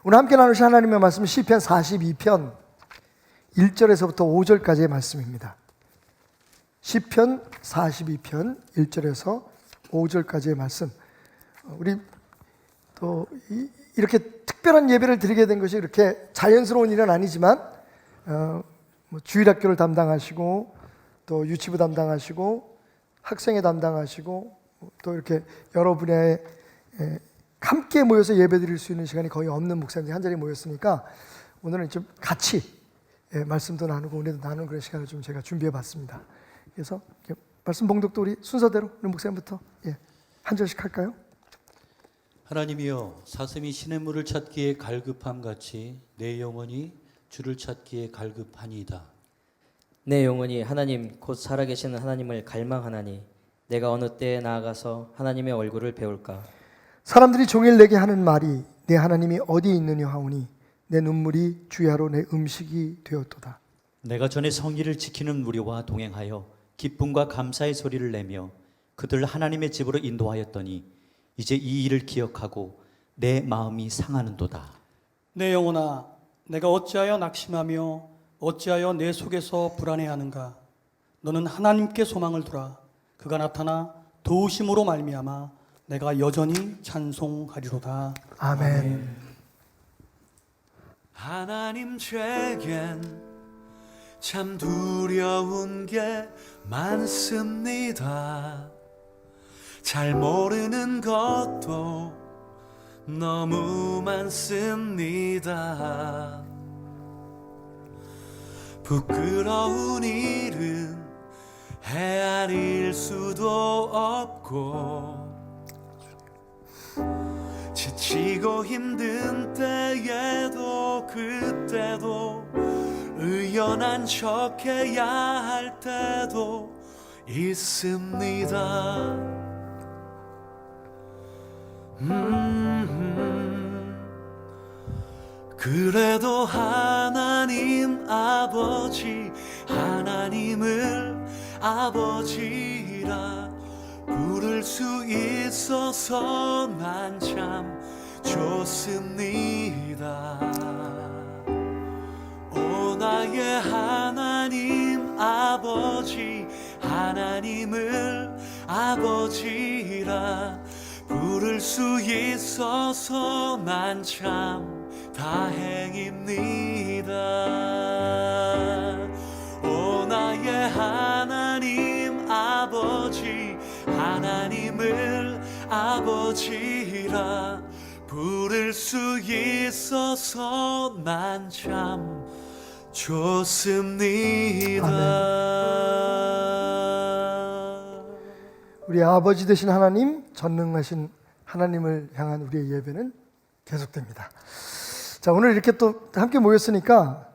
오늘 함께 나누실 하나님의 말씀은 시편 42편 1절에서부터 5절까지의 말씀입니다. 시편 42편 1절에서 5절까지의 말씀. 우리 또 이렇게 특별한 예배를 드리게 된 것이 이렇게 자연스러운 일은 아니지만 주일학교를 담당하시고 또 유치부 담당하시고 학생회 담당하시고 또 이렇게 여러 분야에 함께 모여서 예배 드릴 수 있는 시간이 거의 없는 목사님들이 한자리에 모였으니까 오늘은 좀 같이 말씀도 나누고 은혜도 나누는 그런 시간을 좀 제가 준비해 봤습니다. 그래서 말씀 봉독도 우리 순서대로 우리 목사님부터 한 절씩 할까요? 하나님이여, 사슴이 시냇물을 찾기에 갈급함 같이 내 영혼이 주를 찾기에 갈급하니이다. 내 영혼이 하나님 곧 살아계시는 하나님을 갈망하나니 내가 어느 때에 나아가서 하나님의 얼굴을 배울까? 사람들이 종일 내게 하는 말이 내 하나님이 어디 있느냐 하오니 내 눈물이 주야로 내 음식이 되었도다. 내가 전에 성의를 지키는 무리와 동행하여 기쁨과 감사의 소리를 내며 그들 하나님의 집으로 인도하였더니 이제 이 일을 기억하고 내 마음이 상하는도다. 내 영혼아, 내가 어찌하여 낙심하며 어찌하여 내 속에서 불안해하는가? 너는 하나님께 소망을 두라. 그가 나타나 도우심으로 말미암아 내가 여전히 찬송하리로다. 아멘. 하나님 제겐 참 두려운 게 많습니다. 잘 모르는 것도 너무 많습니다. 부끄러운 일은 헤아릴 수도 없고 지치고 힘든 때에도 그때도 의연한 척해야 할 때도 있습니다. 그래도 하나님 아버지, 하나님을 아버지라 부를 수 있어서 난 참 좋습니다. 오 나의 하나님 아버지, 하나님을 아버지라 부를 수 있어서 난 참 다행입니다. 오 나의 하나님 아버지, 하나님을 아버지라 부를 수 있어서 난 참 좋습니다. 우리 아버지 되신 하나님, 전능하신 하나님을 향한 우리의 예배는 계속됩니다. 자, 오늘 이렇게 또 함께 모였으니까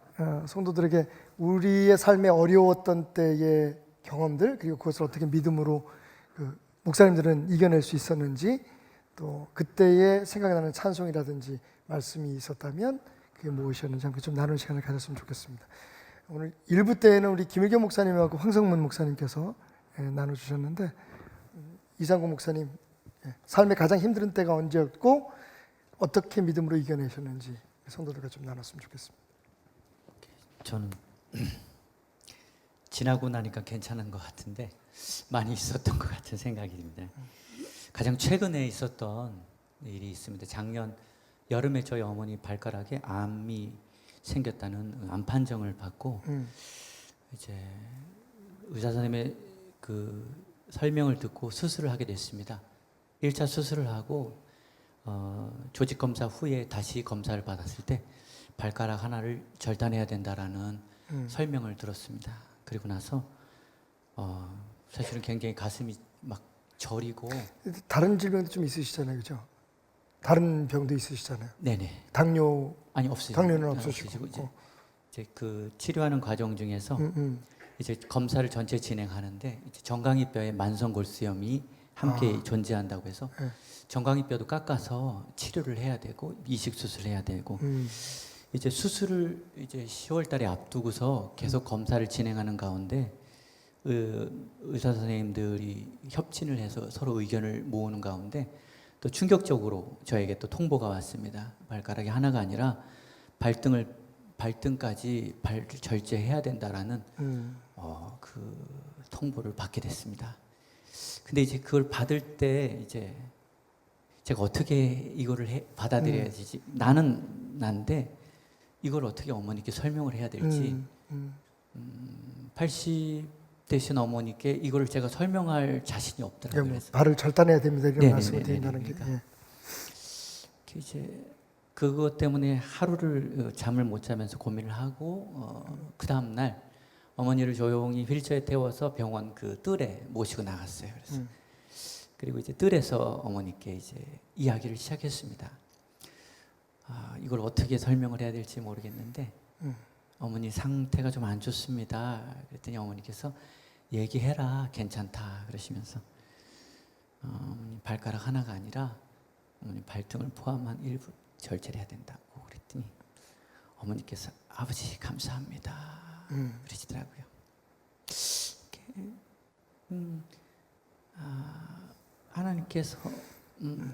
성도들에게 우리의 삶에 어려웠던 때의 경험들, 그리고 그것을 어떻게 믿음으로 목사님들은 이겨낼 수 있었는지, 또 그때의 생각나는 찬송이라든지 말씀이 있었다면 그게 무엇이었는지 함께 좀 나누는 시간을 가졌으면 좋겠습니다. 오늘 1부 때에는 우리 김일교 목사님하고 황성문 목사님께서 나눠주셨는데, 이상구 목사님, 삶의 가장 힘든 때가 언제였고 어떻게 믿음으로 이겨내셨는지 성도들과 좀 나눴으면 좋겠습니다. 저는 지나고 나니까 괜찮은 것 같은데 많이 있었던 것 같은 생각이 듭니다. 가장 최근에 있었던 일이 있습니다. 작년 여름에 저희 어머니 발가락에 암이 생겼다는 암 판정을 받고 이제 의사 선생님의 그 설명을 듣고 수술을 하게 됐습니다. 1차 수술을 하고 조직 검사 후에 다시 검사를 받았을 때 발가락 하나를 절단해야 된다라는 설명을 들었습니다. 그리고 나서 사실은 굉장히 가슴이 막 저리고. 다른 질병도 좀 있으시잖아요, 그죠? 다른 병도 있으시잖아요. 네네. 당뇨 아니 없으시고. 당뇨는 없으시고 이제 그 치료하는 과정 중에서 이제 검사를 전체 진행하는데 이제 정강이뼈에 만성골수염이 함께 존재한다고 해서 정강이뼈도 깎아서 치료를 해야 되고 이식 수술해야 되고 이제 수술을 이제 10월달에 앞두고서 계속 검사를 진행하는 가운데 의사 선생님들이 협진을 해서 서로 의견을 모으는 가운데 또 충격적으로 저에게 또 통보가 왔습니다. 발가락이 하나가 아니라 발등까지 절제해야 된다라는 그 통보를 받게 됐습니다. 근데 이제 그걸 받을 때 이제 제가 어떻게 이거를 받아들여야 되지? 나는 난데 이걸 어떻게 어머니께 설명을 해야 될지 80 되신 어머니께 이거를 제가 설명할 자신이 없더라고요. 그러니까 뭐 발을 절단해야 됩니다 이런 네네네네네. 말씀을 드린다는 게. 그러니까 이제 그것 때문에 하루를 잠을 못 자면서 고민을 하고 그 다음 날 어머니를 조용히 휠체어에 태워서 병원 그 뜰에 모시고 나갔어요. 그래서 그리고 이제 뜰에서 어머니께 이제 이야기를 시작했습니다. 이걸 어떻게 설명을 해야 될지 모르겠는데 어머니 상태가 좀 안 좋습니다. 그랬더니 어머니께서 얘기해라 괜찮다 그러시면서 어머니 발가락 하나가 아니라 어머니 발등을 포함한 일부 절제를 해야 된다고 그랬더니 어머니께서 아버지 감사합니다 그러시더라고요. 하나님께서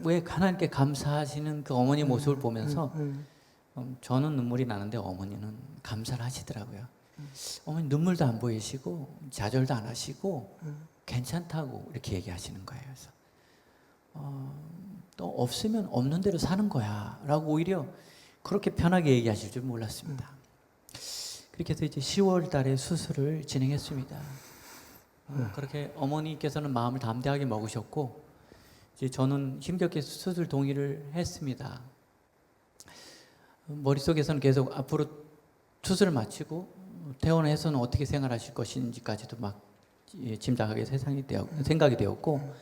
왜 하나님께 감사하시는 그 어머니 모습을 보면서 저는 눈물이 나는데 어머니는 감사를 하시더라고요. 어머니 눈물도 안 보이시고 좌절도 안 하시고 괜찮다고 이렇게 얘기하시는 거예요. 그래서 또 없으면 없는 대로 사는 거야 라고 오히려 그렇게 편하게 얘기하실 줄 몰랐습니다. 그렇게 해서 이제 10월 달에 수술을 진행했습니다. 그렇게 어머니께서는 마음을 담대하게 먹으셨고 이제 저는 힘겹게 수술 동의를 했습니다. 머릿속에서는 계속 앞으로 수술을 마치고 퇴원해서는 어떻게 생활하실 것인지까지도 막 짐작하게 생각이 되었고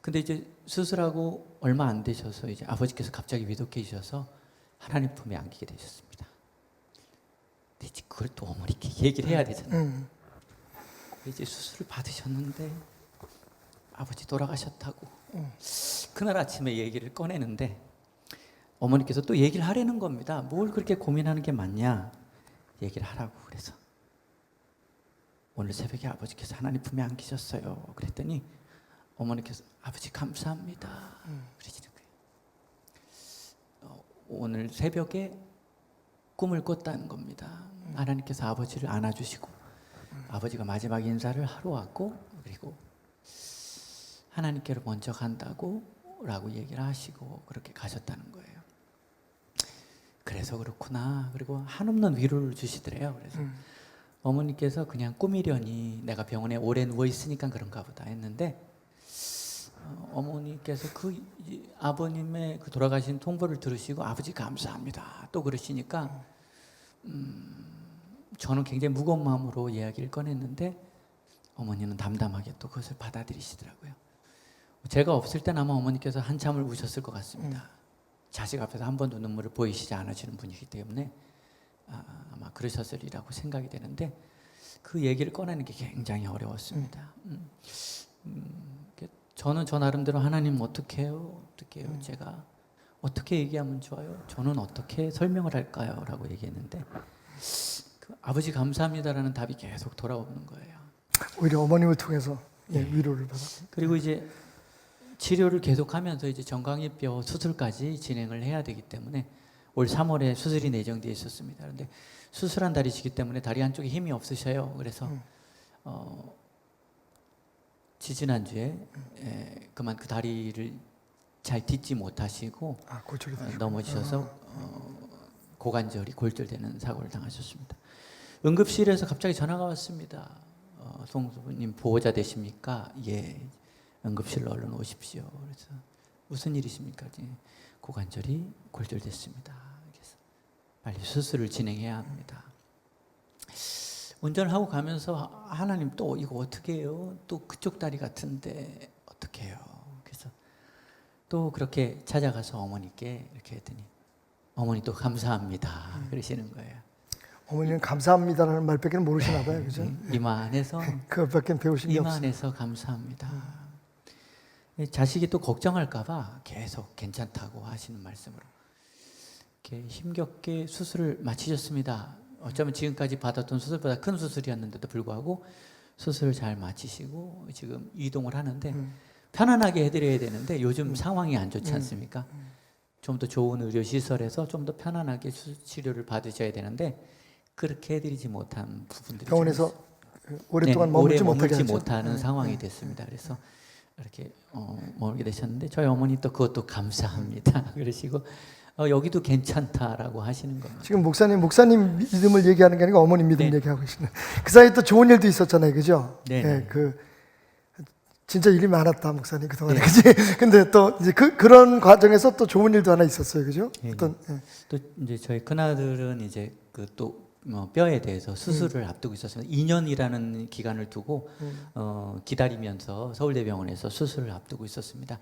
근데 이제 수술하고 얼마 안 되셔서 이제 아버지께서 갑자기 위독해지셔서 하나님 품에 안기게 되셨습니다. 근데 이제 그걸 또 어머니께 얘기를 해야 되잖아요. 이제 수술을 받으셨는데 아버지 돌아가셨다고 그날 아침에 얘기를 꺼내는데 어머니께서 또 얘기를 하려는 겁니다. 뭘 그렇게 고민하는 게 맞냐 얘기를 하라고 그래서 오늘 새벽에 아버지께서 하나님 품에 안기셨어요 그랬더니 어머니께서 아버지 감사합니다 그러시는 거예요. 오늘 새벽에 꿈을 꿨다는 겁니다. 하나님께서 아버지를 안아주시고 아버지가 마지막 인사를 하러 왔고 그리고 하나님께로 먼저 간다고 라고 얘기를 하시고 그렇게 가셨다는 거예요. 그래서 그렇구나. 그리고 한없는 위로를 주시더래요. 그래서 어머니께서 그냥 꿈이려니 내가 병원에 오래 누워 있으니까 그런가 보다 했는데 어머니께서 그 아버님의 그 돌아가신 통보를 들으시고 아버지 감사합니다 또 그러시니까 저는 굉장히 무거운 마음으로 이야기를 꺼냈는데 어머니는 담담하게 또 그것을 받아들이시더라고요. 제가 없을 땐 아마 어머니께서 한참을 우셨을 것 같습니다. 자식 앞에서 한 번도 눈물을 보이시지 않으시는 분이기 때문에 아마 그러셨으리라고 생각이 되는데 그 얘기를 꺼내는 게 굉장히 어려웠습니다. 저는 저 나름대로 하나님 어떻게 해요? 제가 어떻게 얘기하면 좋아요? 저는 어떻게 설명을 할까요? 라고 얘기했는데 그 아버지 감사합니다라는 답이 계속 돌아오는 거예요. 오히려 어머님을 통해서 위로를 받았고 그리고 이제 치료를 계속하면서 이제 정강이뼈 수술까지 진행을 해야 되기 때문에 올 3월에 수술이 예정되어 있었습니다. 그런데 수술한 다리시기 때문에 다리 한쪽에 힘이 없으셔요. 그래서 지지난주에 그만 그 다리를 잘 딛지 못하시고 넘어지셔서 고관절이 골절되는 사고를 당하셨습니다. 응급실에서 갑자기 전화가 왔습니다. 송수부님 보호자 되십니까? 예. 응급실로 얼른 오십시오. 그래서 무슨 일이십니까? 고관절이 골절됐습니다. 그래서 빨리 수술을 진행해야 합니다. 운전을 하고 가면서 하나님 또 이거 어떻게 해요? 또 그쪽 다리 같은데 어떻게 해요? 그래서 또 그렇게 찾아가서 어머니께 이렇게 했더니 어머니 또 감사합니다 그러시는 거예요. 어머니는 감사합니다라는 말밖에 모르시나 봐요, 그죠? 이만해서 그것밖에 배우신 게 없어요. 이만해서 감사합니다. 자식이 또 걱정할까봐 계속 괜찮다고 하시는 말씀으로 이렇게 힘겹게 수술을 마치셨습니다. 어쩌면 지금까지 받았던 수술보다 큰 수술이었는데도 불구하고 수술을 잘 마치시고 지금 이동을 하는데 편안하게 해드려야 되는데 요즘 상황이 안 좋지 않습니까? 좀 더 좋은 의료 시설에서 좀 더 편안하게 치료를 받으셔야 되는데 그렇게 해드리지 못한 부분들이 병원에서 오랫동안 오래 머물지 못하게 머물지 하죠. 못하는 상황이 됐습니다. 그래서 이렇게 머물게 되셨는데 저희 어머니 또 그것도 감사합니다. 그러시고 여기도 괜찮다라고 하시는 겁니다. 지금 목사님 믿음을 얘기하는 게 아니고 어머님 믿음 네. 얘기하고 계시네. 그 사이에 또 좋은 일도 있었잖아요, 그죠? 네, 예, 네. 진짜 일이 많았다 목사님 그동안에, 그지? 근데 또 이제 그런 과정에서 또 좋은 일도 하나 있었어요, 그죠? 예, 어떤 또 이제 저희 큰아들은 이제 그 또 뼈에 대해서 수술을 앞두고 있었습니다. 2년이라는 기간을 두고 기다리면서 서울대병원에서 수술을 앞두고 있었습니다.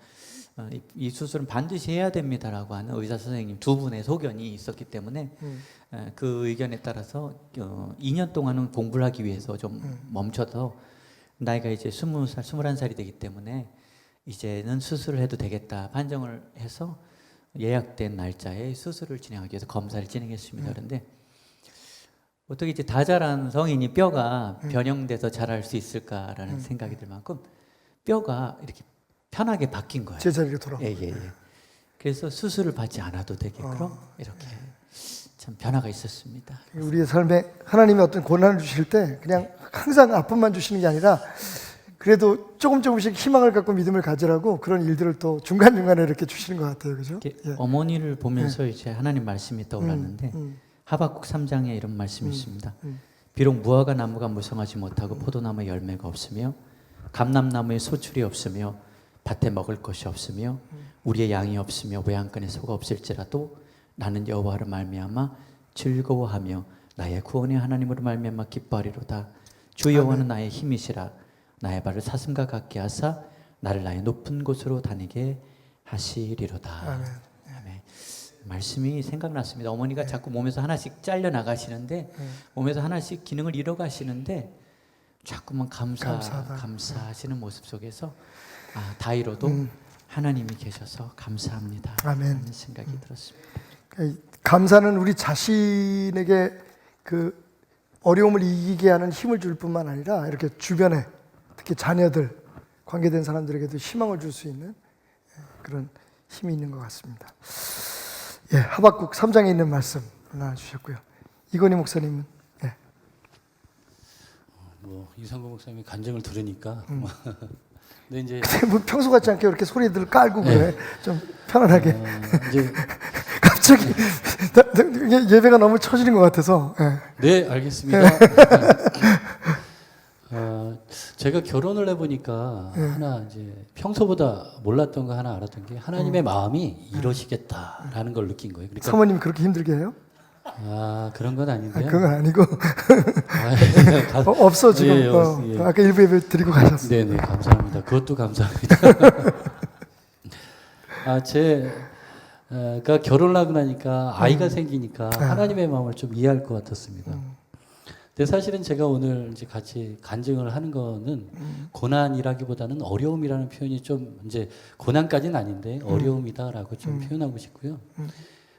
이 수술은 반드시 해야 됩니다라고 하는 의사 선생님 두 분의 소견이 있었기 때문에 그 의견에 따라서 2년 동안은 공부를 하기 위해서 좀 멈춰서 나이가 이제 20살, 21살이 되기 때문에 이제는 수술을 해도 되겠다 판정을 해서 예약된 날짜에 수술을 진행하기 위해서 검사를 진행했습니다. 그런데 어떻게 이제 다 자란 성인이 뼈가 변형돼서 자랄 수 있을까라는 생각이 들 만큼 뼈가 이렇게 편하게 바뀐 거예요. 제자리로 돌아. 예. 그래서 수술을 받지 않아도 되게끔 이렇게 참 변화가 있었습니다. 우리의 삶에 하나님이 어떤 고난을 주실 때 그냥 항상 아픔만 주시는 게 아니라 그래도 조금씩 희망을 갖고 믿음을 가지라고 그런 일들을 또 중간중간에 이렇게 주시는 것 같아요, 그죠? 이렇게 예. 어머니를 보면서 이제 하나님 말씀이 떠올랐는데 하박국 3장에 이런 말씀이 있습니다. 비록 무화과 나무가 무성하지 못하고 포도나무에 열매가 없으며 감람나무에 소출이 없으며 밭에 먹을 것이 없으며 우리의 양이 없으며 외양간에 소가 없을지라도 나는 여호와를 말미암아 즐거워하며 나의 구원의 하나님으로 말미암아 기뻐하리로다. 주 여호와는 나의 힘이시라. 나의 발을 사슴과 같게 하사 나를 나의 높은 곳으로 다니게 하시리로다. 아멘. 말씀이 생각났습니다. 어머니가 자꾸 몸에서 하나씩 잘려 나가시는데 몸에서 하나씩 기능을 잃어가시는데 자꾸만 감사하시는 모습 속에서 다이로도 하나님이 계셔서 감사합니다. 아멘. 하는 생각이 들었습니다. 감사는 우리 자신에게 그 어려움을 이기게 하는 힘을 줄 뿐만 아니라 이렇게 주변에 특히 자녀들, 관계된 사람들에게도 희망을 줄 수 있는 그런 힘이 있는 것 같습니다. 예, 하박국 3장에 있는 말씀 나눠주셨고요. 이건희 목사님은 뭐 이상구 목사님의 간증을 들으니까 근데 이제 뭐 평소 같지 않게 이렇게 소리들 깔고 그래. 좀 편안하게. 이제 갑자기 예배가 너무 처지는 것 같아서. 네 알겠습니다. 제가 결혼을 해보니까 하나 이제 평소보다 몰랐던 거 하나 알았던 게 하나님의 마음이 이러시겠다라는 걸 느낀 거예요. 그러니까 사모님 그렇게 힘들게 해요? 그런 건 아닌데요. 그건 아니고 가- 없어 지금. 예. 아까 일부 예배 드리고 가셨어요. 네네 감사합니다. 그것도 감사합니다. 제가 결혼을 하고 나니까 아이가 생기니까 하나님의 마음을 좀 이해할 것 같았습니다. 근데 사실은 제가 오늘 이제 같이 간증을 하는 거는 고난이라기보다는 어려움이라는 표현이 좀 이제 고난까지는 아닌데 어려움이다라고 좀 표현하고 싶고요.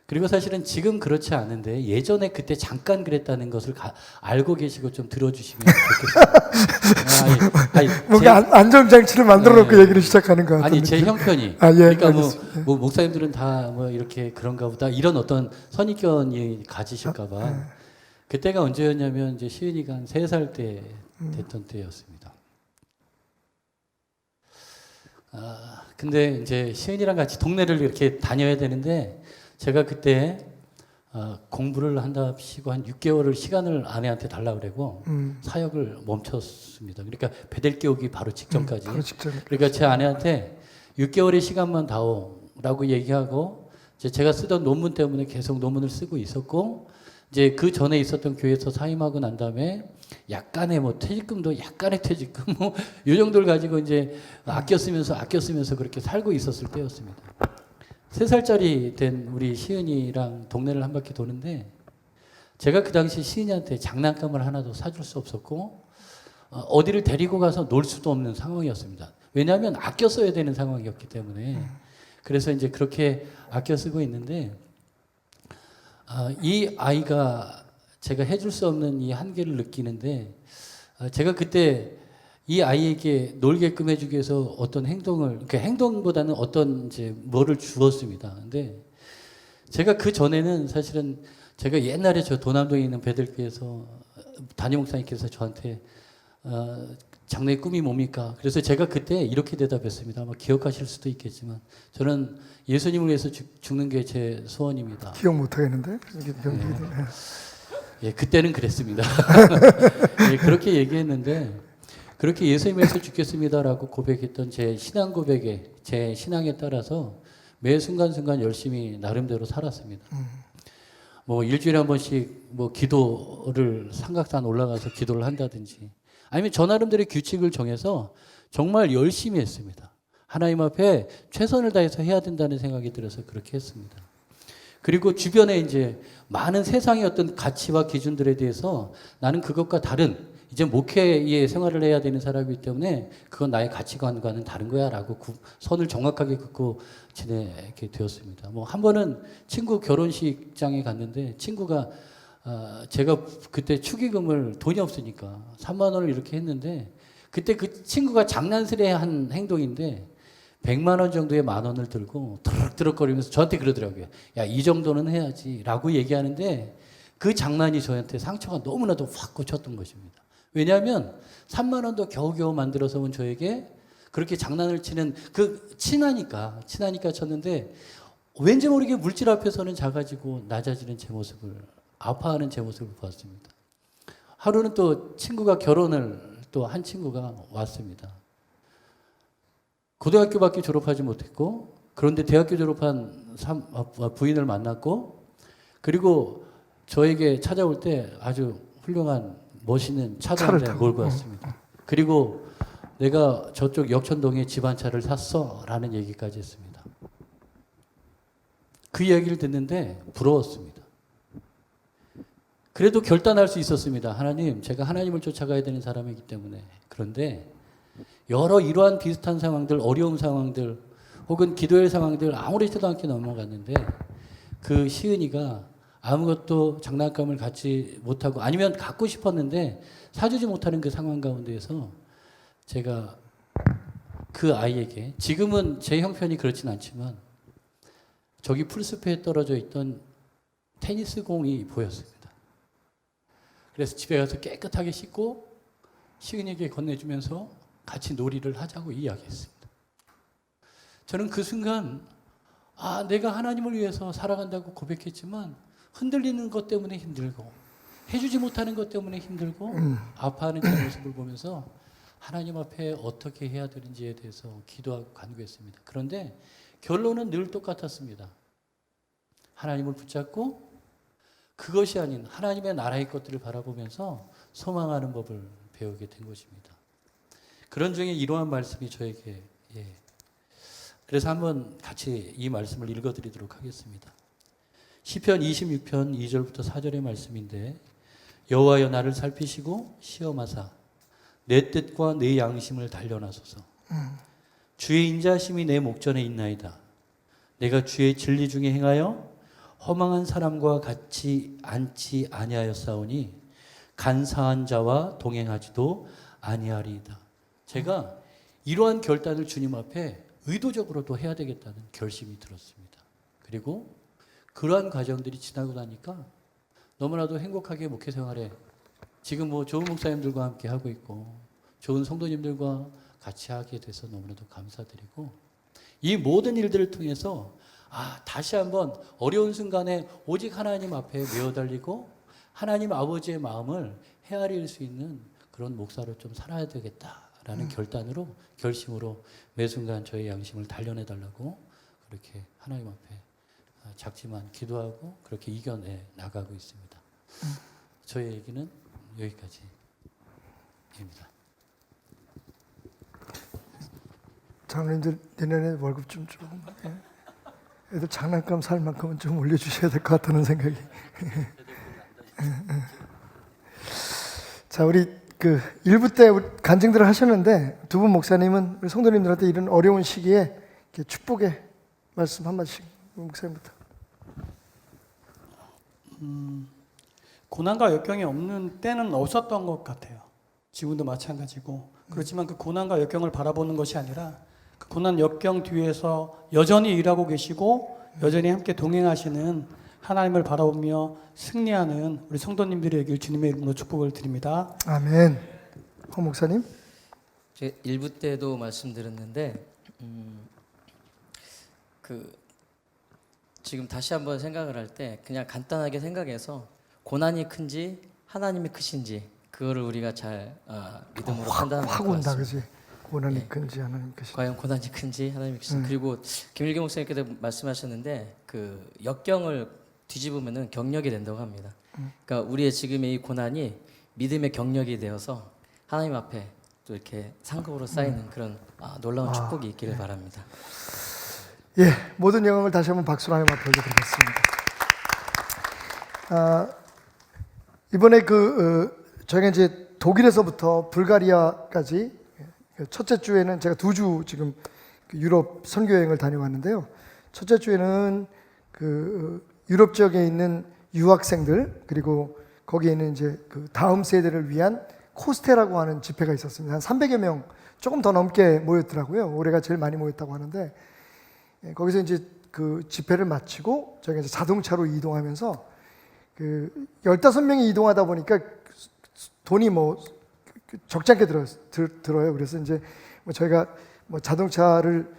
그리고 사실은 지금 그렇지 않은데 예전에 그때 잠깐 그랬다는 것을 알고 계시고 좀 들어주시면 좋겠습니다. 뭔가 안전장치를 만들어 놓고 얘기를 시작하는 것 같아요. 아니 제 형편이 그러니까 뭐 목사님들은 다 뭐 이렇게 그런가 보다 이런 어떤 선입견이 가지실까봐 그때가 언제였냐면 이제 시은이가 한 3살 때 됐던 때였습니다. 근데 이제 시은이랑 같이 동네를 이렇게 다녀야 되는데 제가 그때 공부를 한답시고 한 6개월을 시간을 아내한테 달라고 그러고 사역을 멈췄습니다. 그러니까 배들기 오기 바로 직전까지. 바로 직전. 그러니까 제 아내한테 6개월의 시간만 다오라고 얘기하고 제가 쓰던 논문 때문에 계속 논문을 쓰고 있었고 이제 그 전에 있었던 교회에서 사임하고 난 다음에 약간의 뭐 퇴직금도 약간의 퇴직금 뭐 이 정도를 가지고 이제 아껴 쓰면서 그렇게 살고 있었을 때였습니다. 3살짜리 된 우리 시은이랑 동네를 한 바퀴 도는데 제가 그 당시 시은이한테 장난감을 하나도 사줄 수 없었고 어디를 데리고 가서 놀 수도 없는 상황이었습니다. 왜냐하면 아껴 써야 되는 상황이었기 때문에 그래서 이제 그렇게 아껴 쓰고 있는데 이 아이가 제가 해줄 수 없는 이 한계를 느끼는데 제가 그때 이 아이에게 놀게끔 해주기 위해서 어떤 행동을, 그 행동보다는 어떤 이제 뭐를 주었습니다. 근데 제가 그 전에는 사실은 제가 옛날에 저 도남동에 있는 베들교회에서 담임 목사님께서 저한테 장래의 꿈이 뭡니까? 그래서 제가 그때 이렇게 대답했습니다. 아마 기억하실 수도 있겠지만 저는 예수님을 위해서 죽는 게 제 소원입니다. 기억 못 하겠는데. 예, 그때는 그랬습니다. 예, 그렇게 얘기했는데 그렇게 예수님을 위해서 죽겠습니다라고 고백했던 제 신앙 고백에 제 신앙에 따라서 매 순간순간 열심히 나름대로 살았습니다. 뭐 일주일에 한 번씩 뭐 기도를 삼각산 올라가서 기도를 한다든지 아니면 저 나름대로의 규칙을 정해서 정말 열심히 했습니다. 하나님 앞에 최선을 다해서 해야 된다는 생각이 들어서 그렇게 했습니다. 그리고 주변에 이제 많은 세상의 어떤 가치와 기준들에 대해서 나는 그것과 다른 이제 목회의 생활을 해야 되는 사람이기 때문에 그건 나의 가치관과는 다른 거야라고 선을 정확하게 긋고 지내게 되었습니다. 뭐 한 번은 친구 결혼식장에 갔는데 친구가 제가 그때 축의금을 돈이 없으니까 3만 원을 이렇게 했는데 그때 그 친구가 장난스레 한 행동인데 100만 원 정도의 만 원을 들고 드럭드럭거리면서 저한테 그러더라고요. 야, 이 정도는 해야지 라고 얘기하는데 그 장난이 저한테 상처가 너무나도 확 꽂혔던 것입니다. 왜냐하면 3만 원도 겨우겨우 만들어서 온 저에게 그렇게 장난을 치는 친하니까 쳤는데 왠지 모르게 물질 앞에서는 작아지고 낮아지는 제 모습을 아파하는 제 모습을 보았습니다. 하루는 또 친구가 결혼을 또 한 친구가 왔습니다. 고등학교밖에 졸업하지 못했고 그런데 대학교 졸업한 부인을 만났고 그리고 저에게 찾아올 때 아주 훌륭한 멋있는 차도 한 대 몰고 왔습니다. 그리고 내가 저쪽 역천동에 집 한 차를 샀어 라는 얘기까지 했습니다. 그 이야기를 듣는데 부러웠습니다. 그래도 결단할 수 있었습니다. 하나님, 제가 하나님을 쫓아가야 되는 사람이기 때문에. 그런데 여러 이러한 비슷한 상황들, 어려운 상황들, 혹은 기도의 상황들 아무렇지도 않게 넘어갔는데 그 시은이가 아무것도 장난감을 갖지 못하고 아니면 갖고 싶었는데 사주지 못하는 그 상황 가운데에서 제가 그 아이에게 지금은 제 형편이 그렇진 않지만 저기 풀숲에 떨어져 있던 테니스 공이 보였습니다. 그래서 집에 가서 깨끗하게 씻고 시은이에게 건네주면서 같이 놀이를 하자고 이야기했습니다. 저는 그 순간 내가 하나님을 위해서 살아간다고 고백했지만 흔들리는 것 때문에 힘들고 해주지 못하는 것 때문에 힘들고 아파하는 제 모습을 보면서 하나님 앞에 어떻게 해야 되는지에 대해서 기도하고 간구했습니다. 그런데 결론은 늘 똑같았습니다. 하나님을 붙잡고 그것이 아닌 하나님의 나라의 것들을 바라보면서 소망하는 법을 배우게 된 것입니다. 그런 중에 이러한 말씀이 저에게 그래서 한번 같이 이 말씀을 읽어드리도록 하겠습니다. 시편 26편 2절부터 4절의 말씀인데 여호와여 나를 살피시고 시험하사 내 뜻과 내 양심을 단련하소서. 주의 인자심이 내 목전에 있나이다. 내가 주의 진리 중에 행하여 허망한 사람과 같이 앉지 아니하였사오니 간사한 자와 동행하지도 아니하리이다. 제가 이러한 결단을 주님 앞에 의도적으로도 해야 되겠다는 결심이 들었습니다. 그리고 그러한 과정들이 지나고 나니까 너무나도 행복하게 목회 생활에 지금 뭐 좋은 목사님들과 함께 하고 있고 좋은 성도님들과 같이 하게 돼서 너무나도 감사드리고 이 모든 일들을 통해서 다시 한번 어려운 순간에 오직 하나님 앞에 메어달리고 하나님 아버지의 마음을 헤아릴 수 있는 그런 목사로 좀 살아야 되겠다라는 결심으로 매 순간 저의 양심을 단련해달라고 그렇게 하나님 앞에 작지만 기도하고 그렇게 이겨내 나가고 있습니다. 저의 얘기는 여기까지입니다. 장로님들 내년에 월급 좀 애들 장난감 살 만큼은 좀 올려주셔야 될 것 같다는 생각이. 자, 우리 그 1부 때 간증들을 하셨는데 두 분 목사님은 우리 성도님들한테 이런 어려운 시기에 이렇게 축복의 말씀 한마디씩 목사님부터. 고난과 역경이 없는 때는 없었던 것 같아요. 지금도 마찬가지고 그렇지만 그 고난과 역경을 바라보는 것이 아니라 그 고난 역경 뒤에서 여전히 일하고 계시고 여전히 함께 동행하시는 하나님을 바라보며 승리하는 우리 성도님들에게 주님의 이름으로 축복을 드립니다. 아멘. 허 목사님. 제 일부 때도 말씀드렸는데 지금 다시 한번 생각을 할 때 그냥 간단하게 생각해서 고난이 큰지 하나님이 크신지 그거를 우리가 잘 믿음으로 판단하면 확 될것 온다, 같습니다. 그지? 고난이 예. 큰지 하나님 크신지. 과연 고난이 큰지 하나님이 크신지. 그리고 김일기 목사님께서 말씀하셨는데 그 역경을 뒤집으면은 경력이 된다고 합니다. 그러니까 우리의 지금의 이 고난이 믿음의 경력이 되어서 하나님 앞에 또 이렇게 상급으로 쌓이는 그런 놀라운 축복이 있기를 바랍니다. 예, 모든 영광을 다시 한번 박수로 하나님 앞에 올려드리겠습니다. 이번에 저희가 이제 독일에서부터 불가리아까지 첫째 주에는 제가 2주 지금 유럽 선교 여행을 다녀왔는데요. 첫째 주에는 유럽 지역에 있는 유학생들 그리고 거기에 있는 이제 다음 세대를 위한 코스테라고 하는 집회가 있었습니다. 한 300여 명 조금 더 넘게 모였더라고요. 올해가 제일 많이 모였다고 하는데 거기서 이제 그 집회를 마치고 저희가 이제 자동차로 이동하면서 15명이 이동하다 보니까 돈이 적지 않게 들어요. 그래서 이제 저희가 자동차를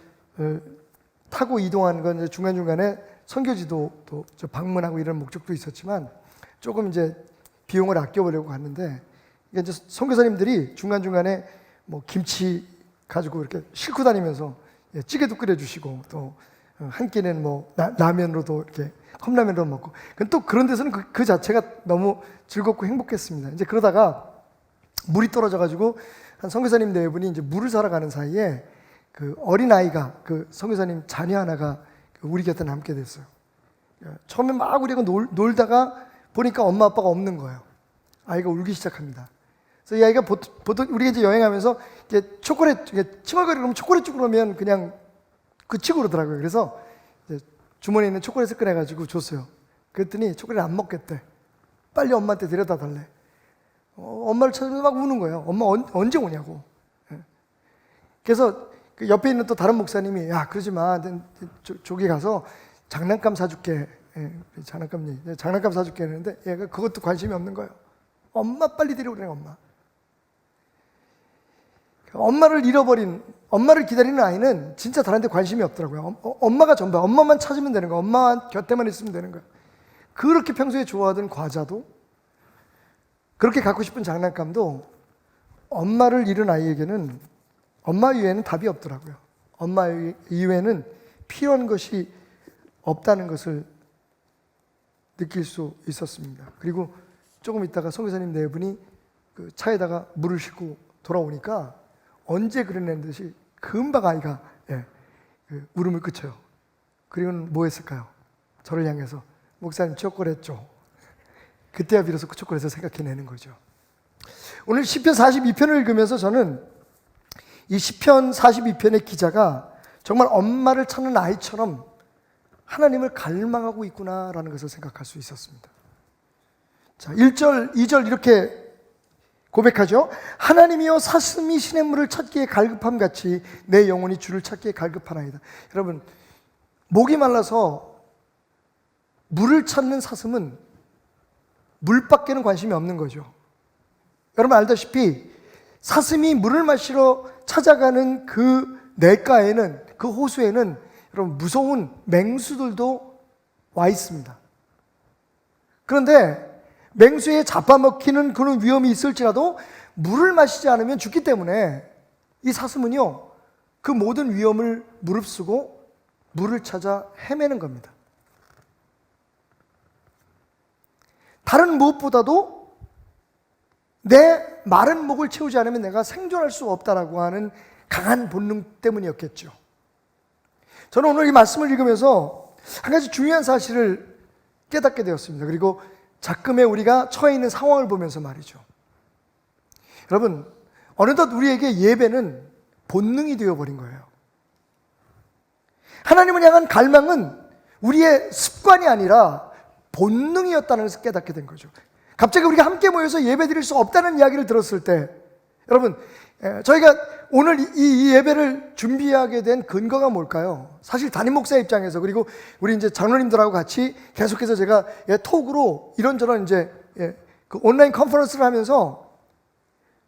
타고 이동하는 건 중간중간에 선교지도 또 방문하고 이런 목적도 있었지만 조금 이제 비용을 아껴보려고 갔는데 이제 선교사님들이 중간중간에 김치 가지고 이렇게 싣고 다니면서 찌개도 끓여주시고 또 한 끼는 라면으로도 이렇게 컵라면으로 먹고 또 그런 데서는 그 자체가 너무 즐겁고 행복했습니다. 이제 그러다가 물이 떨어져가지고 한 선교사님 네 분이 이제 물을 사러 가는 사이에 어린 아이가 선교사님 자녀 하나가 우리 곁에 남게 됐어요. 처음에 막 우리가 놀다가 보니까 엄마 아빠가 없는 거예요. 아이가 울기 시작합니다. 그래서 이 아이가 보통 우리가 이제 여행하면서 초콜릿 칭얼거리면 초콜릿 주고 그러면 그냥 치고 그러더라고요. 그래서 주머니에 있는 초콜릿을 꺼내가지고 줬어요. 그랬더니 초콜릿 안 먹겠대. 빨리 엄마한테 데려다 달래. 엄마를 찾으면서 막 우는 거예요. 엄마 언제 오냐고. 그래서 옆에 있는 또 다른 목사님이 야 그러지 마. 저기 가서 장난감 사줄게. 장난감 사줄게 했는데 얘가 그것도 관심이 없는 거예요. 엄마 빨리 데려오래 엄마. 엄마를 잃어버린 엄마를 기다리는 아이는 진짜 다른 데 관심이 없더라고요. 엄마가 전부야. 엄마만 찾으면 되는 거야. 엄마 곁에만 있으면 되는 거야. 그렇게 평소에 좋아하던 과자도 그렇게 갖고 싶은 장난감도 엄마를 잃은 아이에게는 엄마 이외에는 답이 없더라고요. 엄마 이외에는 필요한 것이 없다는 것을 느낄 수 있었습니다. 그리고 조금 있다가 선교사님 네 분이 차에다가 물을 싣고 돌아오니까 언제 그랬냐는 듯이 금방 아이가 울음을 그쳐요. 그리고는 뭐 했을까요? 저를 향해서 목사님 초콜릿 줘. 그때야 비로소 그 초콜릿을 생각해내는 거죠. 오늘 시편 42편을 읽으면서 저는 이 시편 42편의 기자가 정말 엄마를 찾는 아이처럼 하나님을 갈망하고 있구나라는 것을 생각할 수 있었습니다. 자, 1절, 2절 이렇게 고백하죠. 하나님이여 사슴이 시냇물을 찾기에 갈급함같이 내 영혼이 주를 찾기에 갈급하나이다. 여러분, 목이 말라서 물을 찾는 사슴은 물밖에는 관심이 없는 거죠. 여러분 알다시피 사슴이 물을 마시러 찾아가는 그 냇가에는, 그 호수에는 여러분 무서운 맹수들도 와 있습니다. 그런데 맹수에 잡아먹히는 그런 위험이 있을지라도 물을 마시지 않으면 죽기 때문에 이 사슴은요, 그 모든 위험을 무릅쓰고 물을 찾아 헤매는 겁니다. 다른 무엇보다도 내 마른 목을 채우지 않으면 내가 생존할 수 없다라고 하는 강한 본능 때문이었겠죠. 저는 오늘 이 말씀을 읽으면서 한 가지 중요한 사실을 깨닫게 되었습니다. 그리고 작금에 우리가 처해 있는 상황을 보면서 말이죠. 여러분, 어느덧 우리에게 예배는 본능이 되어버린 거예요. 하나님을 향한 갈망은 우리의 습관이 아니라 본능이었다는 것을 깨닫게 된 거죠. 갑자기 우리가 함께 모여서 예배 드릴 수 없다는 이야기를 들었을 때 여러분, 저희가 오늘 이 예배를 준비하게 된 근거가 뭘까요? 사실 담임 목사 입장에서, 그리고 우리 이제 장로님들하고 같이 계속해서 제가 톡으로 이런저런 이제 그 온라인 컨퍼런스를 하면서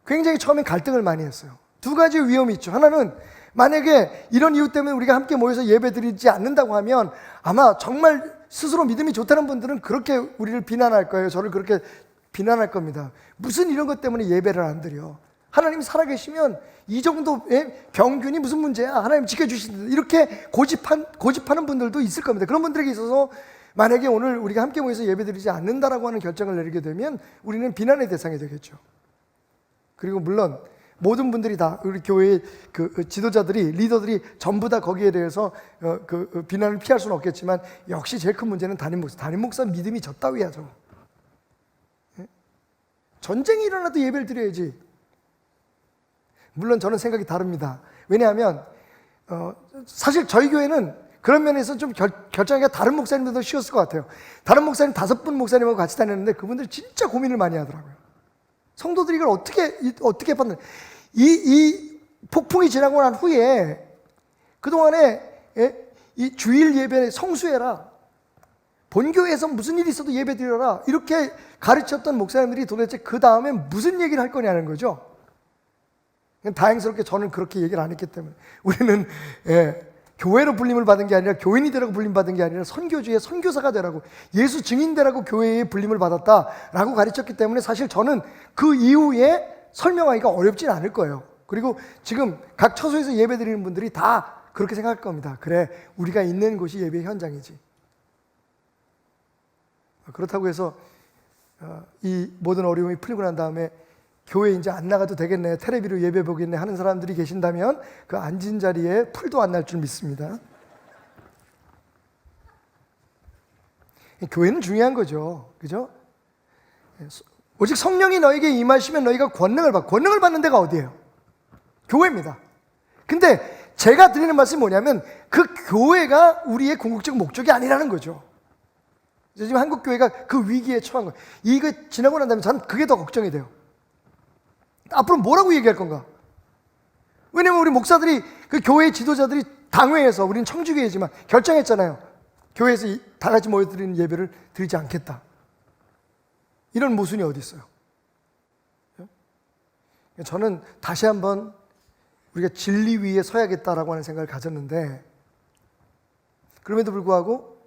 굉장히 처음엔 갈등을 많이 했어요. 두 가지 위험이 있죠. 하나는 만약에 이런 이유 때문에 우리가 함께 모여서 예배 드리지 않는다고 하면 아마 정말 스스로 믿음이 좋다는 분들은 그렇게 우리를 비난할 거예요. 저를 그렇게 비난할 겁니다. 무슨 이런 것 때문에 예배를 안 드려? 하나님이 살아계시면 이 정도의 병균이 무슨 문제야? 하나님 지켜주신다. 이렇게 고집하는 분들도 있을 겁니다. 그런 분들에게 있어서 만약에 오늘 우리가 함께 모여서 예배드리지 않는다라고 하는 결정을 내리게 되면 우리는 비난의 대상이 되겠죠. 그리고 물론 모든 분들이 다 우리 교회의 그 지도자들이, 리더들이 전부 다 거기에 대해서 그 비난을 피할 수는 없겠지만 역시 제일 큰 문제는 담임 목사. 담임 목사 믿음이 저 따위야 저거. 전쟁이 일어나도 예배를 드려야지. 물론 저는 생각이 다릅니다. 왜냐하면 사실 저희 교회는 그런 면에서 좀 결정하기가 다른 목사님들도 쉬웠을 것 같아요. 다른 목사님 5분 목사님하고 같이 다녔는데 그분들 진짜 고민을 많이 하더라고요. 성도들이 이걸 어떻게 받는, 이 폭풍이 지나고 난 후에 그동안에 이 주일 예배 성수해라, 본교회에서 무슨 일이 있어도 예배 드려라, 이렇게 가르쳤던 목사님들이 도대체 그 다음에 무슨 얘기를 할 거냐는 거죠. 다행스럽게 저는 그렇게 얘기를 안 했기 때문에 우리는 교회로 불림을 받은 게 아니라 교인이 되라고 불림 받은 게 아니라 선교주의 선교사가 되라고, 예수 증인 되라고 교회에 불림을 받았다라고 가르쳤기 때문에 사실 저는 그 이후에 설명하기가 어렵진 않을 거예요. 그리고 지금 각 처소에서 예배 드리는 분들이 다 그렇게 생각할 겁니다. 그래, 우리가 있는 곳이 예배 현장이지. 그렇다고 해서 이 모든 어려움이 풀리고 난 다음에 교회 이제 안 나가도 되겠네, 테레비로 예배 보겠네 하는 사람들이 계신다면 그 앉은 자리에 풀도 안 날 줄 믿습니다. 교회는 중요한 거죠. 그죠? 오직 성령이 너에게 임하시면 너희가 권능을 받는 데가 어디예요? 교회입니다. 근데 제가 드리는 말씀이 뭐냐면 그 교회가 우리의 궁극적 목적이 아니라는 거죠. 지금 한국 교회가 그 위기에 처한 거예요. 이거 지나고 난 다음에 저는 그게 더 걱정이 돼요. 앞으로 뭐라고 얘기할 건가? 왜냐면 우리 목사들이, 그 교회 지도자들이 당회에서, 우리는 청주교회지만 결정했잖아요. 교회에서 다 같이 모여드리는 예배를 드리지 않겠다. 이런 모순이 어디 있어요? 저는 다시 한번 우리가 진리 위에 서야겠다라고 하는 생각을 가졌는데, 그럼에도 불구하고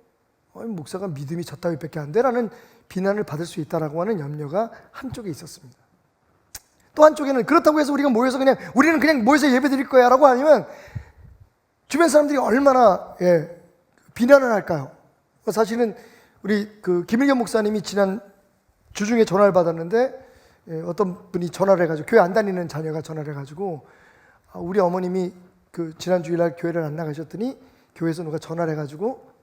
목사가 믿음이 저 따위밖에 안 돼라는 비난을 받을 수 있다라고 하는 염려가 한쪽에 있었습니다. 또 한쪽에는 그렇다고 해서 우리가 모여서 우리는 그냥 모여서 예배 드릴 거야 라고 하면 주변 사람들이 얼마나 비난을 할까요? 사실은 우리 그 김일겸 목사님이 지난 주중에 전화를 받았는데 어떤 분이 전화를 해가지고, 교회 안 다니는 자녀가 전화를 해가지고 우리 어머님이 그 지난 주일날 교회를 안 나가셨더니 교회에서 누가 전화를 해가지고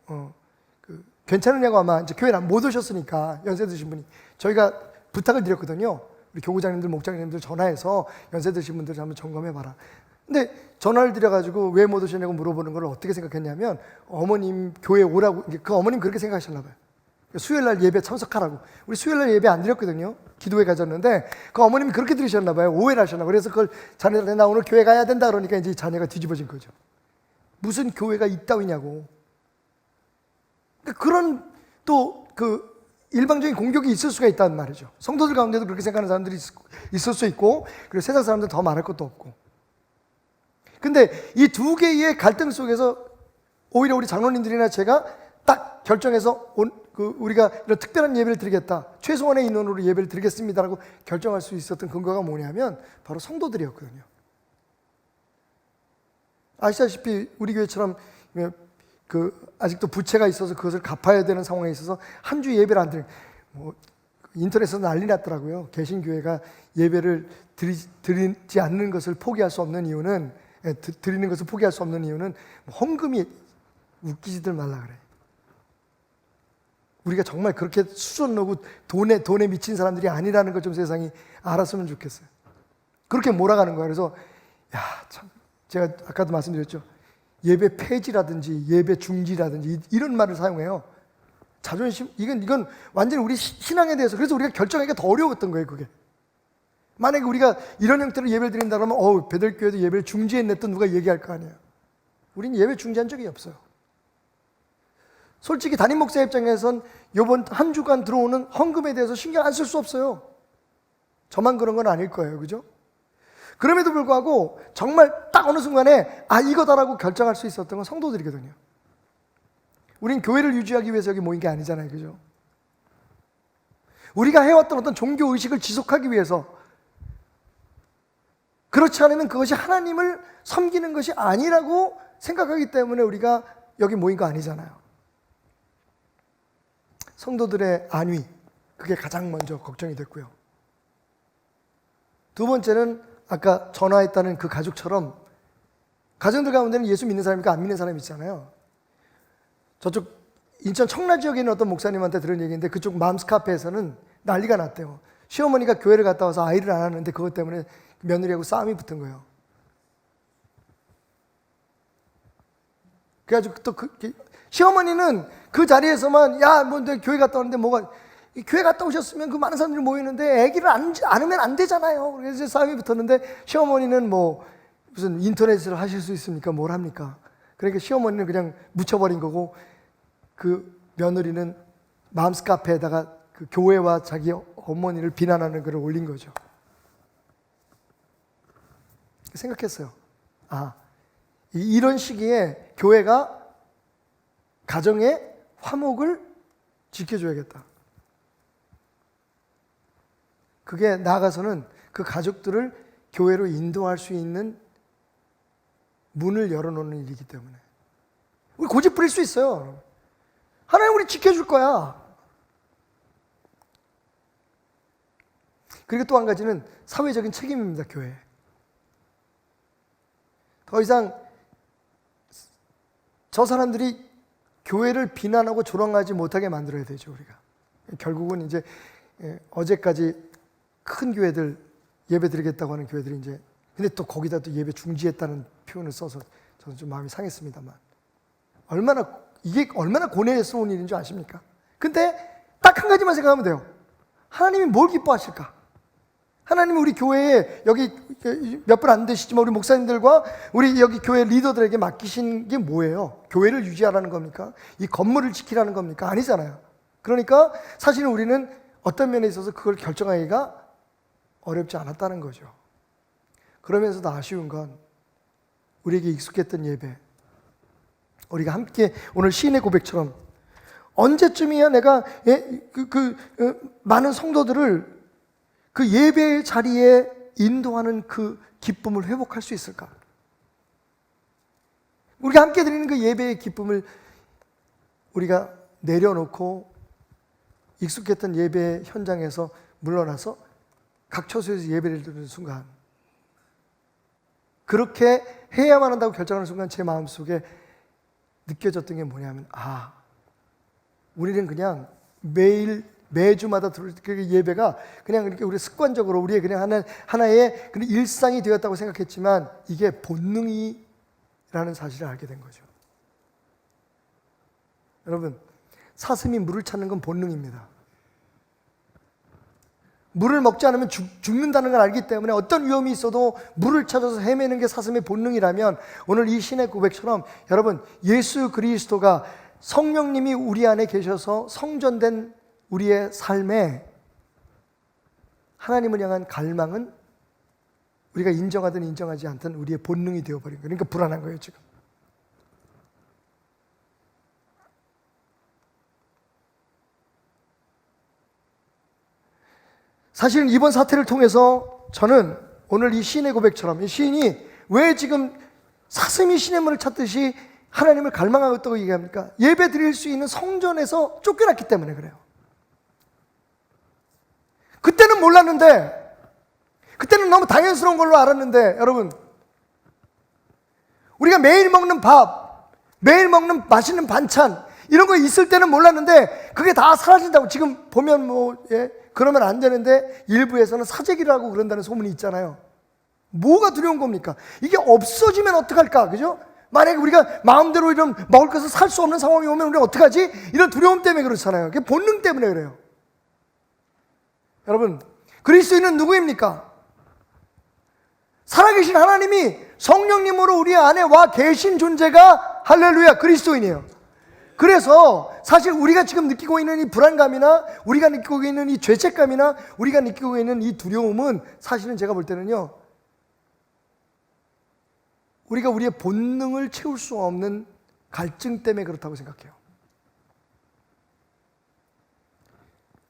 괜찮으냐고, 아마 이제 교회를 못 오셨으니까 연세 드신 분이, 저희가 부탁을 드렸거든요. 우리 교구장님들, 목장님들 전화해서 연세 드신 분들 한번 점검해봐라. 근데 전화를 드려가지고 왜 못 오셨냐고 물어보는 걸 어떻게 생각했냐면, 어머님 교회 오라고, 그 어머님 그렇게 생각하셨나 봐요. 수요일날 예배 참석하라고. 우리 수요일날 예배 안 드렸거든요. 기도회 가졌는데 그 어머님이 그렇게 들으셨나 봐요. 오해를 하셨나 봐요. 그래서 그걸 자녀들한테 나 오늘 교회 가야 된다 그러니까 이제 자녀가 뒤집어진 거죠. 무슨 교회가 있다위냐고. 그런 또 그 일방적인 공격이 있을 수가 있다는 말이죠. 성도들 가운데도 그렇게 생각하는 사람들이 있을 수 있고, 그리고 세상 사람들 더 말할 것도 없고. 근데 이 두 개의 갈등 속에서 오히려 우리 장로님들이나 제가 딱 결정해서 우리가 이런 특별한 예배를 드리겠다, 최소한의 인원으로 예배를 드리겠습니다라고 결정할 수 있었던 근거가 뭐냐면 바로 성도들이었거든요. 아시다시피 우리 교회처럼 아직도 부채가 있어서 그것을 갚아야 되는 상황에 있어서 한 주 예배를 안 드리는, 인터넷에서 난리 났더라고요. 개신교회가 예배를 드리지 않는 것을 포기할 수 없는 이유는, 드리는 것을 포기할 수 없는 이유는 헌금이, 웃기지들 말라 그래. 우리가 정말 그렇게 수준 놓고 돈에 미친 사람들이 아니라는 걸 좀 세상이 알았으면 좋겠어요. 그렇게 몰아가는 거야. 그래서 참, 제가 아까도 말씀드렸죠. 예배 폐지라든지 예배 중지라든지 이런 말을 사용해요. 자존심, 이건 완전히 우리 신앙에 대해서, 그래서 우리가 결정하기가 더 어려웠던 거예요, 그게. 만약에 우리가 이런 형태로 예배를 드린다 그러면 베들교회도 예배를 중지했네 또 누가 얘기할 거 아니에요. 우린 예배 중지한 적이 없어요. 솔직히 담임 목사 입장에선 이번 한 주간 들어오는 헌금에 대해서 신경 안 쓸 수 없어요. 저만 그런 건 아닐 거예요. 그죠? 그럼에도 불구하고 정말 딱 어느 순간에 이거다라고 결정할 수 있었던 건 성도들이거든요. 우린 교회를 유지하기 위해서 여기 모인 게 아니잖아요. 그죠? 우리가 해왔던 어떤 종교 의식을 지속하기 위해서, 그렇지 않으면 그것이 하나님을 섬기는 것이 아니라고 생각하기 때문에 우리가 여기 모인 거 아니잖아요. 성도들의 안위, 그게 가장 먼저 걱정이 됐고요. 두 번째는 아까 전화했다는 그 가족처럼 가정들 가운데는 예수 믿는 사람이니까 안 믿는 사람이 있잖아요. 저쪽 인천 청라 지역에 있는 어떤 목사님한테 들은 얘기인데 그쪽 맘스 카페에서는 난리가 났대요. 시어머니가 교회를 갔다 와서 아이를 안 하는데 그것 때문에 며느리하고 싸움이 붙은 거예요. 그래가지고 또 시어머니는 그 자리에서만 내 교회 갔다 왔는데 교회 갔다 오셨으면 그 많은 사람들이 모이는데 아기를 안으면 안 되잖아요. 그래서 싸움이 붙었는데 시어머니는 무슨 인터넷을 하실 수 있습니까? 뭘 합니까? 그러니까 시어머니는 그냥 묻혀버린 거고 그 며느리는 맘스 카페에다가 그 교회와 자기 어머니를 비난하는 글을 올린 거죠. 생각했어요. 이런 시기에 교회가 가정의 화목을 지켜줘야겠다. 그게 나아가서는 그 가족들을 교회로 인도할 수 있는 문을 열어놓는 일이기 때문에. 우리 고집 부릴 수 있어요. 하나님 우리 지켜줄 거야. 그리고 또 한 가지는 사회적인 책임입니다. 교회. 더 이상 저 사람들이 교회를 비난하고 조롱하지 못하게 만들어야 되죠. 우리가 결국은 이제 어제까지 큰 교회들 예배 드리겠다고 하는 교회들이 이제 근데 또 거기다 또 예배 중지했다는 표현을 써서 저는 좀 마음이 상했습니다만 이게 얼마나 고뇌스러운 일인 줄 아십니까? 근데 딱 한 가지만 생각하면 돼요. 하나님이 뭘 기뻐하실까? 하나님이 우리 교회에 여기 몇 분 안 되시지만 우리 목사님들과 우리 여기 교회 리더들에게 맡기신 게 뭐예요? 교회를 유지하라는 겁니까? 이 건물을 지키라는 겁니까? 아니잖아요. 그러니까 사실은 우리는 어떤 면에 있어서 그걸 결정하기가 어렵지 않았다는 거죠. 그러면서도 아쉬운 건 우리에게 익숙했던 예배, 우리가 함께 오늘 시인의 고백처럼 언제쯤이야 내가 많은 성도들을 그 예배의 자리에 인도하는 그 기쁨을 회복할 수 있을까? 우리가 함께 드리는 그 예배의 기쁨을 우리가 내려놓고 익숙했던 예배 현장에서 물러나서 각 처소에서 예배를 드리는 순간, 그렇게 해야만 한다고 결정하는 순간 제 마음속에 느껴졌던 게 뭐냐면 우리는 그냥 매주마다 들을 그 예배가 그냥 이렇게 우리 습관적으로 우리의 그냥 하나의 그런 일상이 되었다고 생각했지만 이게 본능이라는 사실을 알게 된 거죠. 여러분, 사슴이 물을 찾는 건 본능입니다. 물을 먹지 않으면 죽는다는 걸 알기 때문에 어떤 위험이 있어도 물을 찾아서 헤매는 게 사슴의 본능이라면 오늘 이 신의 고백처럼 여러분, 예수 그리스도가 성령님이 우리 안에 계셔서 성전된 우리의 삶에 하나님을 향한 갈망은 우리가 인정하든 인정하지 않든 우리의 본능이 되어버린 거예요. 그러니까 불안한 거예요 지금. 사실은 이번 사태를 통해서 저는 오늘 이 시인의 고백처럼 이 시인이 왜 지금 사슴이 신의 문을 찾듯이 하나님을 갈망하고 있다고 얘기합니까? 예배 드릴 수 있는 성전에서 쫓겨났기 때문에 그래요. 그때는 몰랐는데, 그때는 너무 당연스러운 걸로 알았는데, 여러분, 우리가 매일 먹는 밥, 매일 먹는 맛있는 반찬, 이런 거 있을 때는 몰랐는데, 그게 다 사라진다고. 지금 보면 그러면 안 되는데, 일부에서는 사재기라고 그런다는 소문이 있잖아요. 뭐가 두려운 겁니까? 이게 없어지면 어떡할까? 그죠? 만약에 우리가 마음대로 이런 먹을 것을 살 수 없는 상황이 오면 우리는 어떡하지? 이런 두려움 때문에 그렇잖아요. 그게 본능 때문에 그래요. 여러분, 그리스도인은 누구입니까? 살아계신 하나님이 성령님으로 우리 안에 와 계신 존재가 할렐루야 그리스도인이에요. 그래서 사실 우리가 지금 느끼고 있는 이 불안감이나 우리가 느끼고 있는 이 죄책감이나 우리가 느끼고 있는 이 두려움은 사실은 제가 볼 때는요, 우리가 우리의 본능을 채울 수 없는 갈증 때문에 그렇다고 생각해요.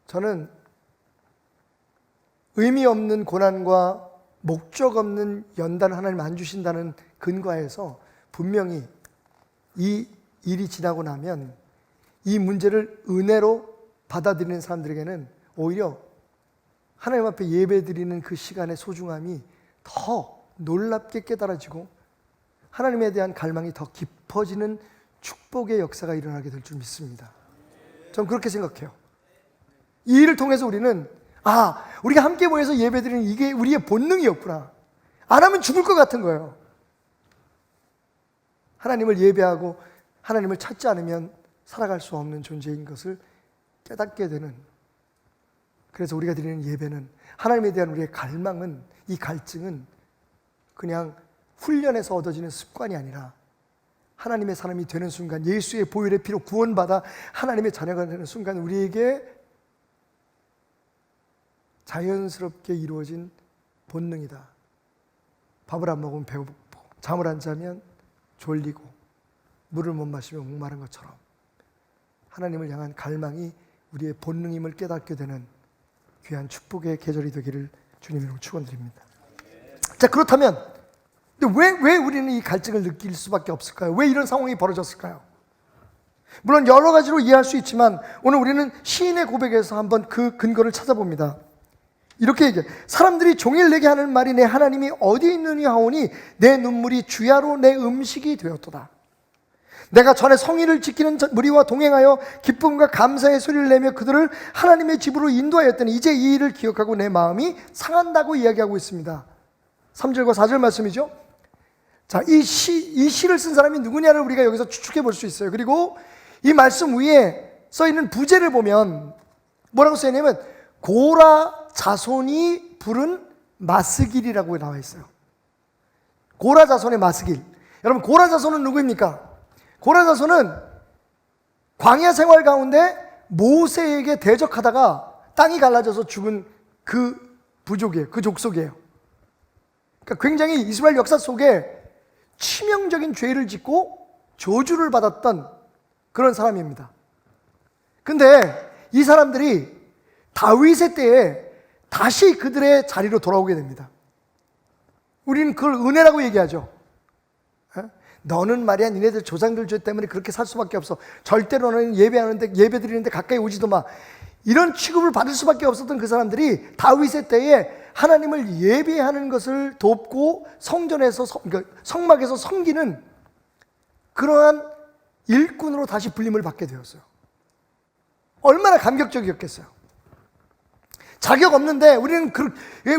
저는 의미 없는 고난과 목적 없는 연단을 하나님 안 주신다는 근거에서 분명히 이 일이 지나고 나면 이 문제를 은혜로 받아들이는 사람들에게는 오히려 하나님 앞에 예배드리는 그 시간의 소중함이 더 놀랍게 깨달아지고 하나님에 대한 갈망이 더 깊어지는 축복의 역사가 일어나게 될 줄 믿습니다. 저는 그렇게 생각해요. 이 일을 통해서 우리는 우리가 함께 모여서 예배드리는 이게 우리의 본능이었구나. 안 하면 죽을 것 같은 거예요. 하나님을 예배하고 하나님을 찾지 않으면 살아갈 수 없는 존재인 것을 깨닫게 되는, 그래서 우리가 드리는 예배는, 하나님에 대한 우리의 갈망은, 이 갈증은 그냥 훈련에서 얻어지는 습관이 아니라 하나님의 사람이 되는 순간, 예수의 보혈의 피로 구원받아 하나님의 자녀가 되는 순간 우리에게 자연스럽게 이루어진 본능이다. 밥을 안 먹으면 배고프고, 잠을 안 자면 졸리고, 물을 못 마시면 목마른 것처럼 하나님을 향한 갈망이 우리의 본능임을 깨닫게 되는 귀한 축복의 계절이 되기를 주님으로 축원드립니다. 자, 그렇다면 왜 우리는 이 갈증을 느낄 수밖에 없을까요? 왜 이런 상황이 벌어졌을까요? 물론 여러 가지로 이해할 수 있지만 오늘 우리는 시인의 고백에서 한번 그 근거를 찾아봅니다. 이렇게 얘기해. 사람들이 종일 내게 하는 말이 내 하나님이 어디 있느냐 하오니 내 눈물이 주야로 내 음식이 되었도다. 내가 전에 성의를 지키는 무리와 동행하여 기쁨과 감사의 소리를 내며 그들을 하나님의 집으로 인도하였더니 이제 이 일을 기억하고 내 마음이 상한다고 이야기하고 있습니다. 3절과 4절 말씀이죠. 자, 이 시를 쓴 사람이 누구냐를 우리가 여기서 추측해 볼 수 있어요. 그리고 이 말씀 위에 써 있는 부제를 보면 뭐라고 써 있냐면 고라 자손이 부른 마스길이라고 나와 있어요. 고라 자손의 마스길. 여러분, 고라 자손은 누구입니까? 고라 자손은 광야 생활 가운데 모세에게 대적하다가 땅이 갈라져서 죽은 그 부족이에요. 그 족속이에요. 그러니까 굉장히 이스라엘 역사 속에 치명적인 죄를 짓고 저주를 받았던 그런 사람입니다. 근데 이 사람들이 다윗의 때에 다시 그들의 자리로 돌아오게 됩니다. 우리는 그걸 은혜라고 얘기하죠. 너는 말이야 니네들 조상들 죄 때문에 그렇게 살 수밖에 없어. 절대로 너는 예배 드리는데 가까이 오지도 마. 이런 취급을 받을 수밖에 없었던 그 사람들이 다윗의 때에 하나님을 예배하는 것을 돕고 성전에서 그러니까 성막에서 섬기는 그러한 일꾼으로 다시 불림을 받게 되었어요. 얼마나 감격적이었겠어요. 자격 없는데 우리는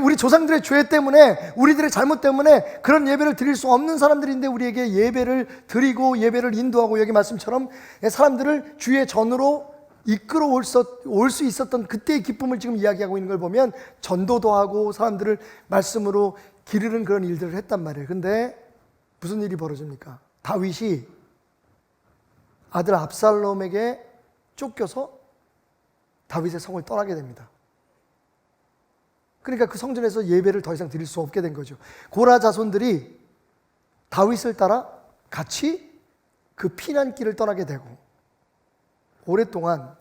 우리 조상들의 죄 때문에, 우리들의 잘못 때문에 그런 예배를 드릴 수 없는 사람들인데 우리에게 예배를 드리고 예배를 인도하고, 여기 말씀처럼 사람들을 주의 전으로 이끌어 올 수 있었던 그때의 기쁨을 지금 이야기하고 있는 걸 보면 전도도 하고 사람들을 말씀으로 기르는 그런 일들을 했단 말이에요. 근데 무슨 일이 벌어집니까? 다윗이 아들 압살롬에게 쫓겨서 다윗의 성을 떠나게 됩니다. 그러니까 그 성전에서 예배를 더 이상 드릴 수 없게 된 거죠. 고라 자손들이 다윗을 따라 같이 그 피난길을 떠나게 되고 오랫동안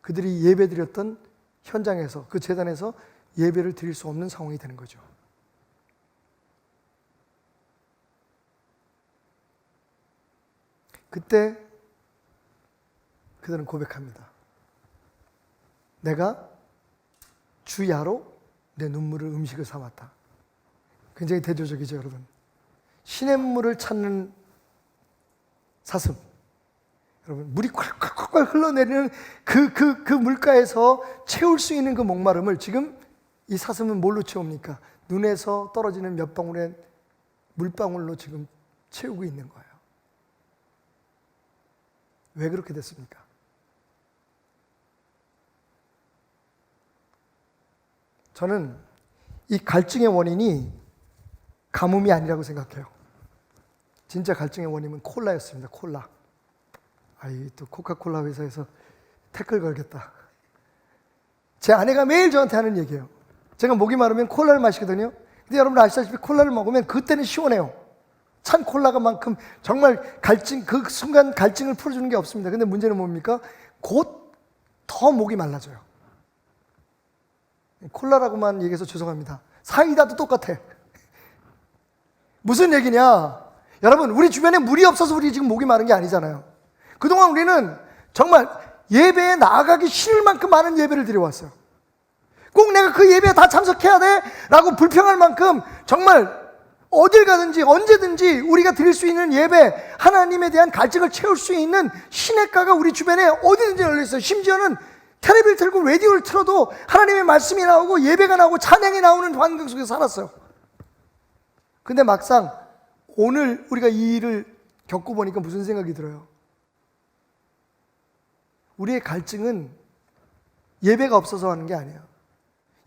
그들이 예배드렸던 현장에서, 그 제단에서 예배를 드릴 수 없는 상황이 되는 거죠. 그때 그들은 고백합니다. 내가 주야로 내 눈물을 음식을 삼았다. 굉장히 대조적이죠, 여러분. 시냇물을 찾는 사슴. 여러분, 물이 콸콸콸 흘러내리는 그 물가에서 채울 수 있는 그 목마름을 지금 이 사슴은 뭘로 채웁니까? 눈에서 떨어지는 몇 방울의 물방울로 지금 채우고 있는 거예요. 왜 그렇게 됐습니까? 저는 이 갈증의 원인이 가뭄이 아니라고 생각해요. 진짜 갈증의 원인은 콜라였습니다. 콜라. 아이, 또 코카콜라 회사에서 태클 걸겠다. 제 아내가 매일 저한테 하는 얘기예요. 제가 목이 마르면 콜라를 마시거든요. 근데 여러분 아시다시피 콜라를 먹으면 그때는 시원해요. 찬 콜라가만큼 정말 갈증, 그 순간 갈증을 풀어주는 게 없습니다. 근데 문제는 뭡니까? 곧 더 목이 말라져요. 콜라라고만 얘기해서 죄송합니다. 사이다도 똑같아. 무슨 얘기냐? 여러분, 우리 주변에 물이 없어서 우리 지금 목이 마른 게 아니잖아요. 그동안 우리는 정말 예배에 나아가기 싫을 만큼 많은 예배를 드려왔어요. 꼭 내가 그 예배에 다 참석해야 돼? 라고 불평할 만큼 정말 어딜 가든지 언제든지 우리가 드릴 수 있는 예배, 하나님에 대한 갈증을 채울 수 있는 시냇가가 우리 주변에 어디든지 열려 있어요. 심지어는 텔레비를 틀고 라디오를 틀어도 하나님의 말씀이 나오고 예배가 나오고 찬양이 나오는 환경 속에서 살았어요. 근데 막상 오늘 우리가 이 일을 겪어보니까 무슨 생각이 들어요? 우리의 갈증은 예배가 없어서 하는 게 아니에요.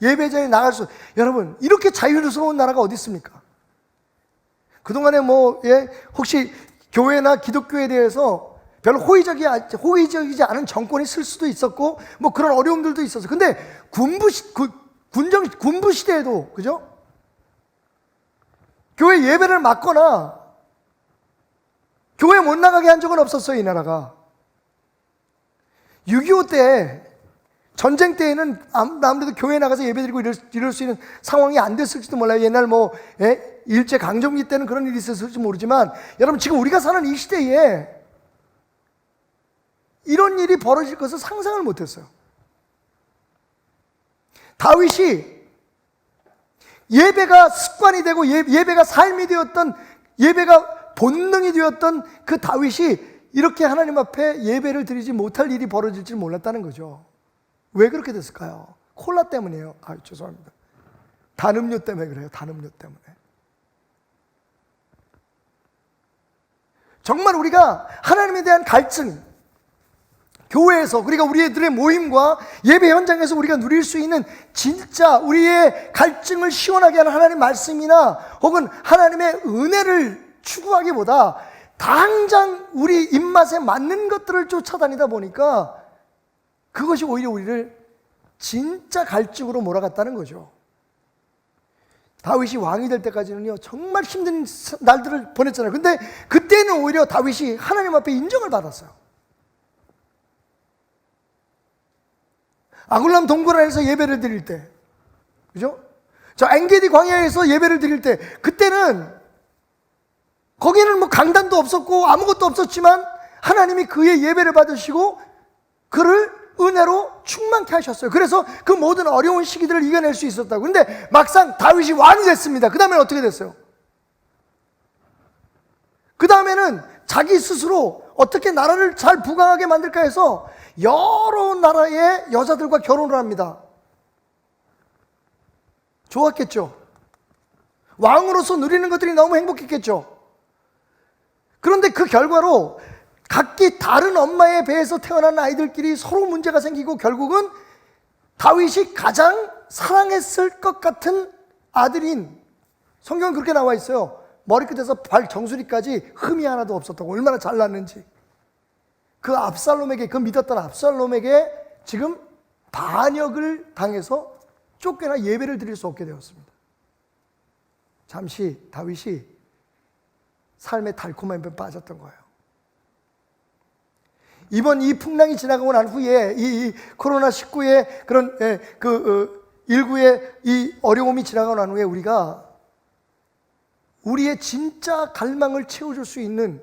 예배자에 나갈 수, 여러분, 이렇게 자유스러운 나라가 어디 있습니까? 그동안에 혹시 교회나 기독교에 대해서 별로 호의적이지 않은 정권이 쓸 수도 있었고, 그런 어려움들도 있었어요. 근데 군부 시대에도, 그죠? 교회 예배를 막거나, 교회 못 나가게 한 적은 없었어요, 이 나라가. 6.25 때, 전쟁 때에는 아무래도 교회에 나가서 예배드리고 이럴 수 있는 상황이 안 됐을지도 몰라요. 옛날 일제 강점기 때는 그런 일이 있었을지 모르지만, 여러분 지금 우리가 사는 이 시대에 이런 일이 벌어질 것을 상상을 못했어요. 다윗이 예배가 습관이 되고 예배가 삶이 되었던, 예배가 본능이 되었던 그 다윗이 이렇게 하나님 앞에 예배를 드리지 못할 일이 벌어질 줄 몰랐다는 거죠. 왜 그렇게 됐을까요? 콜라 때문이에요. 죄송합니다. 단음료 때문에 그래요. 단음료 때문에. 정말 우리가 하나님에 대한 갈증, 교회에서, 그러니까 우리들의 모임과 예배 현장에서 우리가 누릴 수 있는 진짜 우리의 갈증을 시원하게 하는 하나님 말씀이나 혹은 하나님의 은혜를 추구하기보다 당장 우리 입맛에 맞는 것들을 쫓아다니다 보니까 그것이 오히려 우리를 진짜 갈증으로 몰아갔다는 거죠. 다윗이 왕이 될 때까지는요, 정말 힘든 날들을 보냈잖아요. 근데 그때는 오히려 다윗이 하나님 앞에 인정을 받았어요. 아굴람 동굴안에서 예배를 드릴 때, 그죠? 저 엔게디 광야에서 예배를 드릴 때, 그때는 거기는 강단도 없었고 아무것도 없었지만 하나님이 그의 예배를 받으시고 그를 은혜로 충만케 하셨어요. 그래서 그 모든 어려운 시기들을 이겨낼 수 있었다고. 근데 막상 다윗이 왕이 됐습니다. 그 다음에는 어떻게 됐어요? 그 다음에는 자기 스스로 어떻게 나라를 잘 부강하게 만들까 해서 여러 나라의 여자들과 결혼을 합니다. 좋았겠죠? 왕으로서 누리는 것들이 너무 행복했겠죠? 그런데 그 결과로 각기 다른 엄마의 배에서 태어난 아이들끼리 서로 문제가 생기고 결국은 다윗이 가장 사랑했을 것 같은 아들인, 성경은 그렇게 나와 있어요. 머리끝에서 발 정수리까지 흠이 하나도 없었다고. 얼마나 잘났는지. 그 압살롬에게, 그 믿었던 압살롬에게 지금 반역을 당해서 쫓겨나 예배를 드릴 수 없게 되었습니다. 잠시 다윗이 삶의 달콤한 뱀에 빠졌던 거예요. 이번 이 풍랑이 지나가고 난 후에 이 코로나19의 그런 19의 이 어려움이 지나가고 난 후에 우리가 우리의 진짜 갈망을 채워줄 수 있는,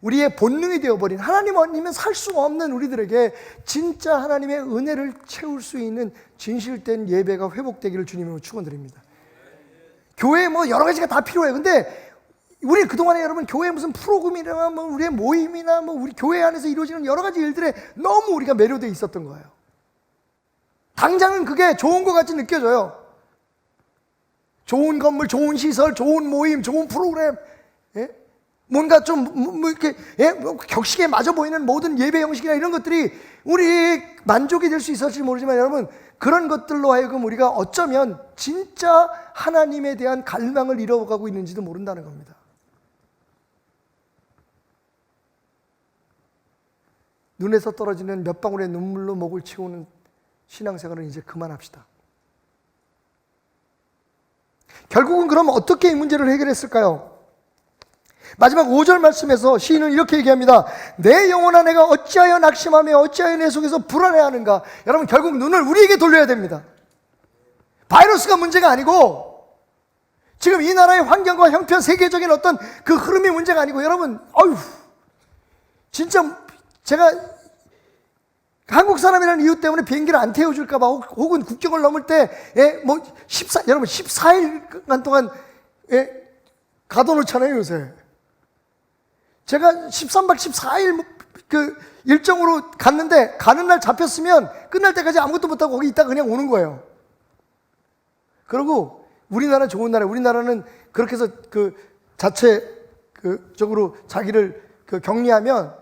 우리의 본능이 되어버린, 하나님 아니면 살 수 없는 우리들에게 진짜 하나님의 은혜를 채울 수 있는 진실된 예배가 회복되기를 주님으로 축원드립니다. 교회에 여러 가지가 다 필요해요. 근데 우리 그동안에 여러분 교회 무슨 프로그램이나 우리의 모임이나 우리 교회 안에서 이루어지는 여러 가지 일들에 너무 우리가 매료되어 있었던 거예요. 당장은 그게 좋은 것 같이 느껴져요. 좋은 건물, 좋은 시설, 좋은 모임, 좋은 프로그램. 예? 뭔가 좀 이렇게 뭐 격식에 맞아 보이는 모든 예배 형식이나 이런 것들이 우리 만족이 될 수 있을지 모르지만 여러분, 그런 것들로 하여금 우리가 어쩌면 진짜 하나님에 대한 갈망을 잃어가고 있는지도 모른다는 겁니다. 눈에서 떨어지는 몇 방울의 눈물로 목을 치우는 신앙생활은 이제 그만합시다. 결국은 그럼 어떻게 이 문제를 해결했을까요? 마지막 5절 말씀에서 시인은 이렇게 얘기합니다. 내 영혼아, 내가 어찌하여 낙심하며 어찌하여 내 속에서 불안해하는가. 여러분, 결국 눈을 우리에게 돌려야 됩니다. 바이러스가 문제가 아니고, 지금 이 나라의 환경과 형편, 세계적인 어떤 그 흐름이 문제가 아니고, 여러분, 진짜 제가 한국 사람이라는 이유 때문에 비행기를 안 태워줄까봐, 혹은 국경을 넘을 때, 여러분 14일간 동안 가둬놓잖아요, 요새. 제가 13박 14일 그 일정으로 갔는데, 가는 날 잡혔으면 끝날 때까지 아무것도 못하고 거기 있다가 그냥 오는 거예요. 그리고 우리나라 좋은 나라, 우리나라는 그렇게 해서 그 자체적으로 자기를 격리하면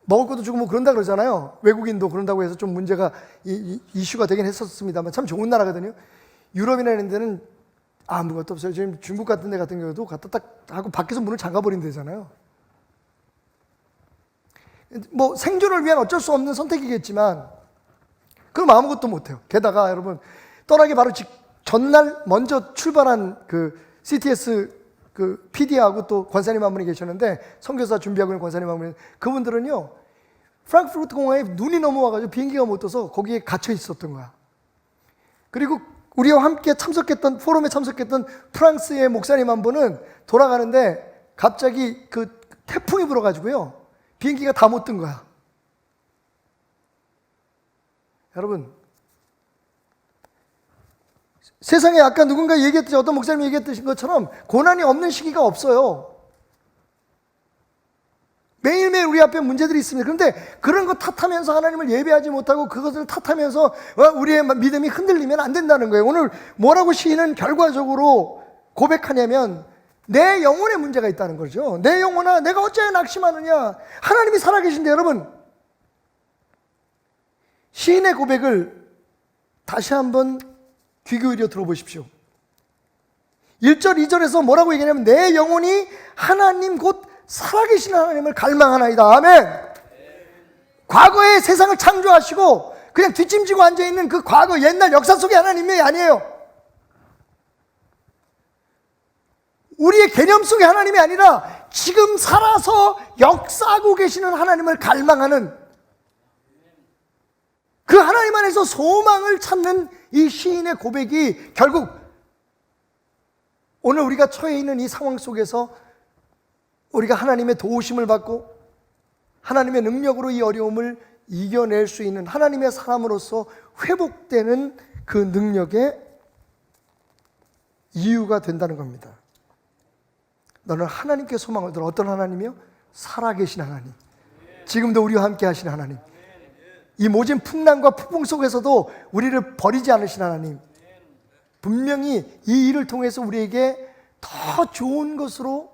먹을 것도 주고 뭐 그런다 그러잖아요. 외국인도 그런다고 해서 좀 문제가 이슈가 되긴 했었습니다만 참 좋은 나라거든요. 유럽이나 이런 데는 아무것도 없어요. 지금 중국 같은 데 같은 경우도 갖다 딱 하고 밖에서 문을 잠가버리면 되잖아요. 뭐 생존을 위한 어쩔 수 없는 선택이겠지만 그럼 아무것도 못해요. 게다가 여러분, 떠나기 바로 전날 먼저 출발한 그 CTS 그 PD하고 또 권사님 한 분이 계셨는데, 선교사 준비하고 있는 권사님 한 분이, 그분들은요 프랑크푸르트 공항에 눈이 넘어와가지고 비행기가 못 떠서 거기에 갇혀 있었던 거야. 그리고 우리와 함께 참석했던, 포럼에 참석했던 프랑스의 목사님 한 분은 돌아가는데 갑자기 그 태풍이 불어가지고요 비행기가 다 못 뜬 거야. 여러분, 세상에 아까 누군가 얘기했듯이, 어떤 목사님이 얘기했듯이 것처럼 고난이 없는 시기가 없어요. 매일매일 우리 앞에 문제들이 있습니다. 그런데 그런 거 탓하면서 하나님을 예배하지 못하고 그것을 탓하면서 우리의 믿음이 흔들리면 안 된다는 거예요. 오늘 뭐라고 시인은 결과적으로 고백하냐면, 내 영혼에 문제가 있다는 거죠. 내 영혼아, 내가 어찌하여 낙심하느냐. 하나님이 살아계신데, 여러분, 시인의 고백을 다시 한번 귀 기울여 들어보십시오. 1절, 2절에서 뭐라고 얘기하냐면, 내 영혼이 하나님 곧 살아계신 하나님을 갈망하나이다. 아멘. 과거에 세상을 창조하시고 그냥 뒷짐지고 앉아있는 그 과거 옛날 역사 속의 하나님이 아니에요. 우리의 개념 속의 하나님이 아니라 지금 살아서 역사하고 계시는 하나님을 갈망하는, 그 하나님 안에서 소망을 찾는 이 시인의 고백이 결국 오늘 우리가 처해 있는 이 상황 속에서 우리가 하나님의 도우심을 받고 하나님의 능력으로 이 어려움을 이겨낼 수 있는 하나님의 사람으로서 회복되는 그 능력의 이유가 된다는 겁니다. 너는 하나님께 소망을 들어. 어떤 하나님이요? 살아계신 하나님, 지금도 우리와 함께 하시는 하나님, 이 모진 풍랑과 폭풍 속에서도 우리를 버리지 않으신 하나님, 분명히 이 일을 통해서 우리에게 더 좋은 것으로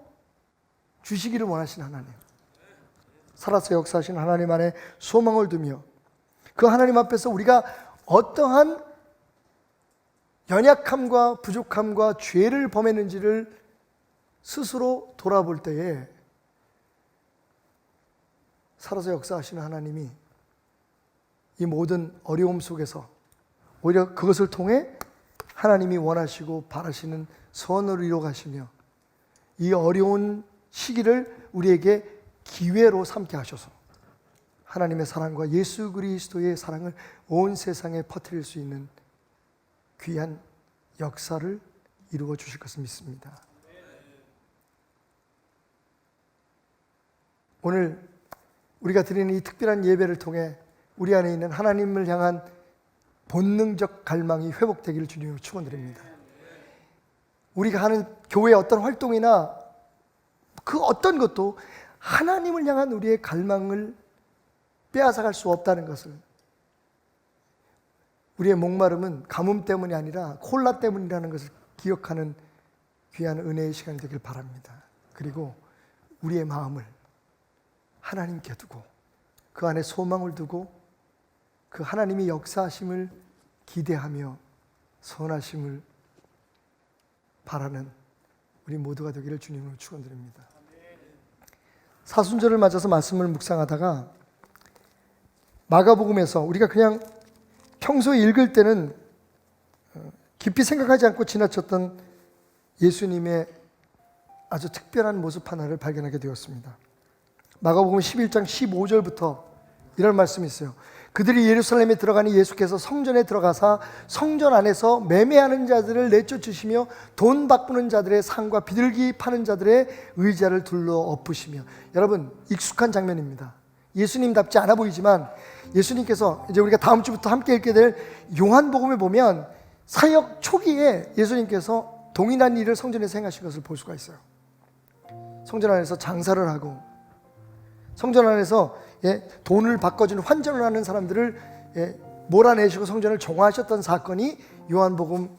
주시기를 원하시는 하나님, 살아서 역사하시는 하나님 안에 소망을 두며 그 하나님 앞에서 우리가 어떠한 연약함과 부족함과 죄를 범했는지를 스스로 돌아볼 때에 살아서 역사하시는 하나님이 이 모든 어려움 속에서 오히려 그것을 통해 하나님이 원하시고 바라시는 선을 이뤄가시며 이 어려운 시기를 우리에게 기회로 삼게 하셔서 하나님의 사랑과 예수 그리스도의 사랑을 온 세상에 퍼뜨릴 수 있는 귀한 역사를 이루어 주실 것을 믿습니다. 오늘 우리가 드리는 이 특별한 예배를 통해 우리 안에 있는 하나님을 향한 본능적 갈망이 회복되기를 주님으로 축원드립니다. 우리가 하는 교회의 어떤 활동이나 그 어떤 것도 하나님을 향한 우리의 갈망을 빼앗아갈 수 없다는 것을, 우리의 목마름은 가뭄 때문이 아니라 콜라 때문이라는 것을 기억하는 귀한 은혜의 시간이 되길 바랍니다. 그리고 우리의 마음을 하나님께 두고 그 안에 소망을 두고 그 하나님의 역사하심을 기대하며 선하심을 바라는 우리 모두가 되기를 주님으로 축원드립니다. 사순절을 맞아서 말씀을 묵상하다가 마가복음에서 우리가 그냥 평소에 읽을 때는 깊이 생각하지 않고 지나쳤던 예수님의 아주 특별한 모습 하나를 발견하게 되었습니다. 마가복음 11장 15절부터 이런 말씀이 있어요. 그들이 예루살렘에 들어가니 예수께서 성전에 들어가사 성전 안에서 매매하는 자들을 내쫓으시며 돈 바꾸는 자들의 상과 비둘기 파는 자들의 의자를 둘러 엎으시며. 여러분, 익숙한 장면입니다. 예수님답지 않아 보이지만 예수님께서 이제 우리가 다음 주부터 함께 읽게 될 요한복음에 보면 사역 초기에 예수님께서 동일한 일을 성전에서 행하신 것을 볼 수가 있어요. 성전 안에서 장사를 하고 성전 안에서 돈을 바꿔주는 환전을 하는 사람들을 몰아내시고 성전을 정화하셨던 사건이 요한복음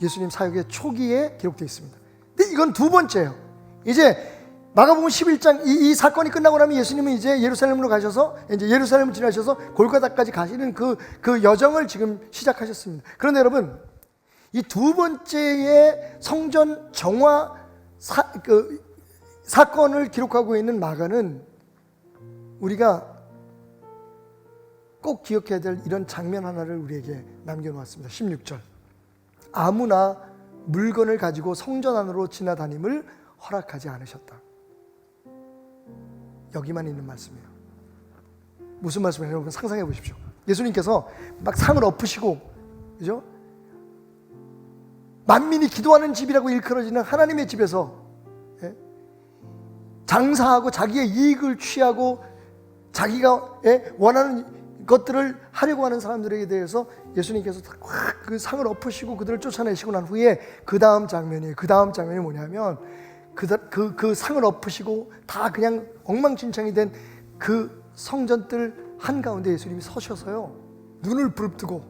예수님 사역의 초기에 기록되어 있습니다. 근데 이건 두 번째예요. 이제 마가복음 11장 이 사건이 끝나고 나면 예수님은 이제 예루살렘으로 가셔서 이제 예루살렘을 지나셔서 골고다까지 가시는 그 여정을 지금 시작하셨습니다. 그런데 여러분, 이 두 번째의 성전 정화 사건을 기록하고 있는 마가는 우리가 꼭 기억해야 될 이런 장면 하나를 우리에게 남겨놓았습니다. 16절. 아무나 물건을 가지고 성전 안으로 지나다님을 허락하지 않으셨다. 여기만 있는 말씀이에요. 무슨 말씀이에요? 여러분 상상해 보십시오. 예수님께서 막 상을 엎으시고, 그죠? 만민이 기도하는 집이라고 일컬어지는 하나님의 집에서 장사하고 자기의 이익을 취하고 자기가 원하는 것들을 하려고 하는 사람들에게 대해서 예수님께서 그 상을 엎으시고 그들을 쫓아내시고 난 후에 그 다음 장면이에요. 그 다음 장면이 뭐냐면 그 상을 엎으시고 다 그냥 엉망진창이 된 그 성전들 한가운데 예수님이 서셔서요, 눈을 부릅뜨고,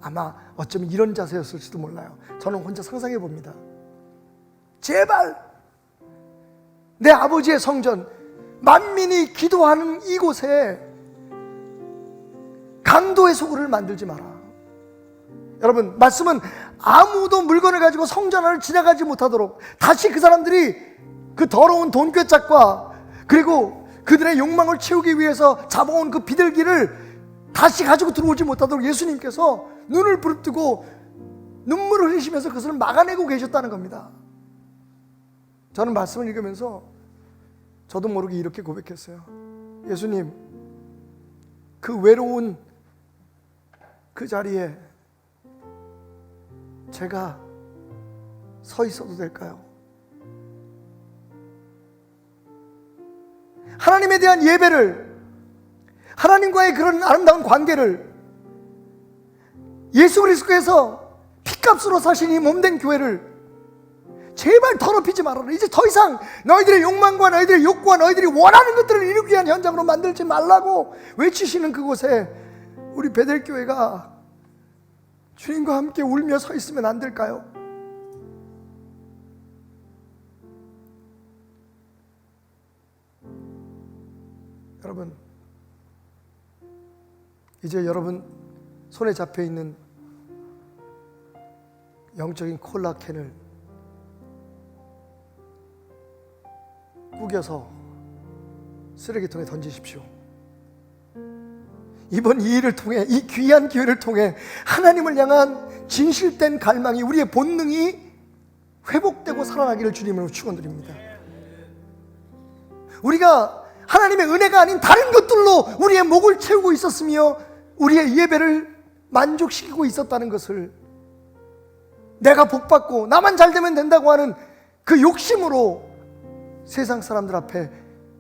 아마 어쩌면 이런 자세였을지도 몰라요. 저는 혼자 상상해 봅니다. 제발 내 아버지의 성전, 만민이 기도하는 이곳에 강도의 소굴을 만들지 마라. 여러분, 말씀은 아무도 물건을 가지고 성전 안을 지나가지 못하도록, 다시 그 사람들이 그 더러운 돈꾀짝과 그리고 그들의 욕망을 채우기 위해서 잡아온 그 비둘기를 다시 가지고 들어오지 못하도록 예수님께서 눈을 부릅뜨고 눈물을 흘리시면서 그것을 막아내고 계셨다는 겁니다. 저는 말씀을 읽으면서 저도 모르게 이렇게 고백했어요. 예수님, 그 외로운 그 자리에 제가 서 있어도 될까요? 하나님에 대한 예배를, 하나님과의 그런 아름다운 관계를, 예수 그리스도께서 피값으로 사신 이 몸된 교회를 제발 더럽히지 말아라. 이제 더 이상 너희들의 욕망과 너희들의 욕구와 너희들이 원하는 것들을 이루기 위한 현장으로 만들지 말라고 외치시는 그곳에 우리 베델교회가 주님과 함께 울며 서 있으면 안 될까요? 여러분, 이제 여러분 손에 잡혀 있는 영적인 콜라캔을 구겨서 쓰레기통에 던지십시오. 이번 이 일을 통해, 이 귀한 기회를 통해 하나님을 향한 진실된 갈망이, 우리의 본능이 회복되고 살아나기를 주님으로 축원드립니다. 우리가 하나님의 은혜가 아닌 다른 것들로 우리의 목을 채우고 있었으며 우리의 예배를 만족시키고 있었다는 것을, 내가 복받고 나만 잘되면 된다고 하는 그 욕심으로 세상 사람들 앞에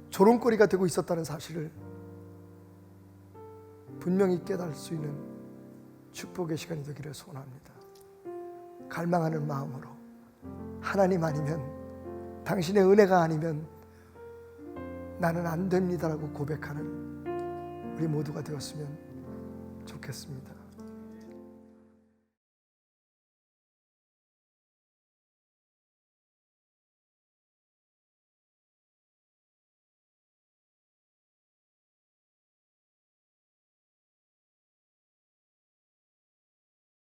조롱거리가 되고 있었다는 사실을 분명히 깨달을 수 있는 축복의 시간이 되기를 소원합니다. 갈망하는 마음으로, 하나님 아니면, 당신의 은혜가 아니면 나는 안 됩니다라고 고백하는 우리 모두가 되었으면 좋겠습니다.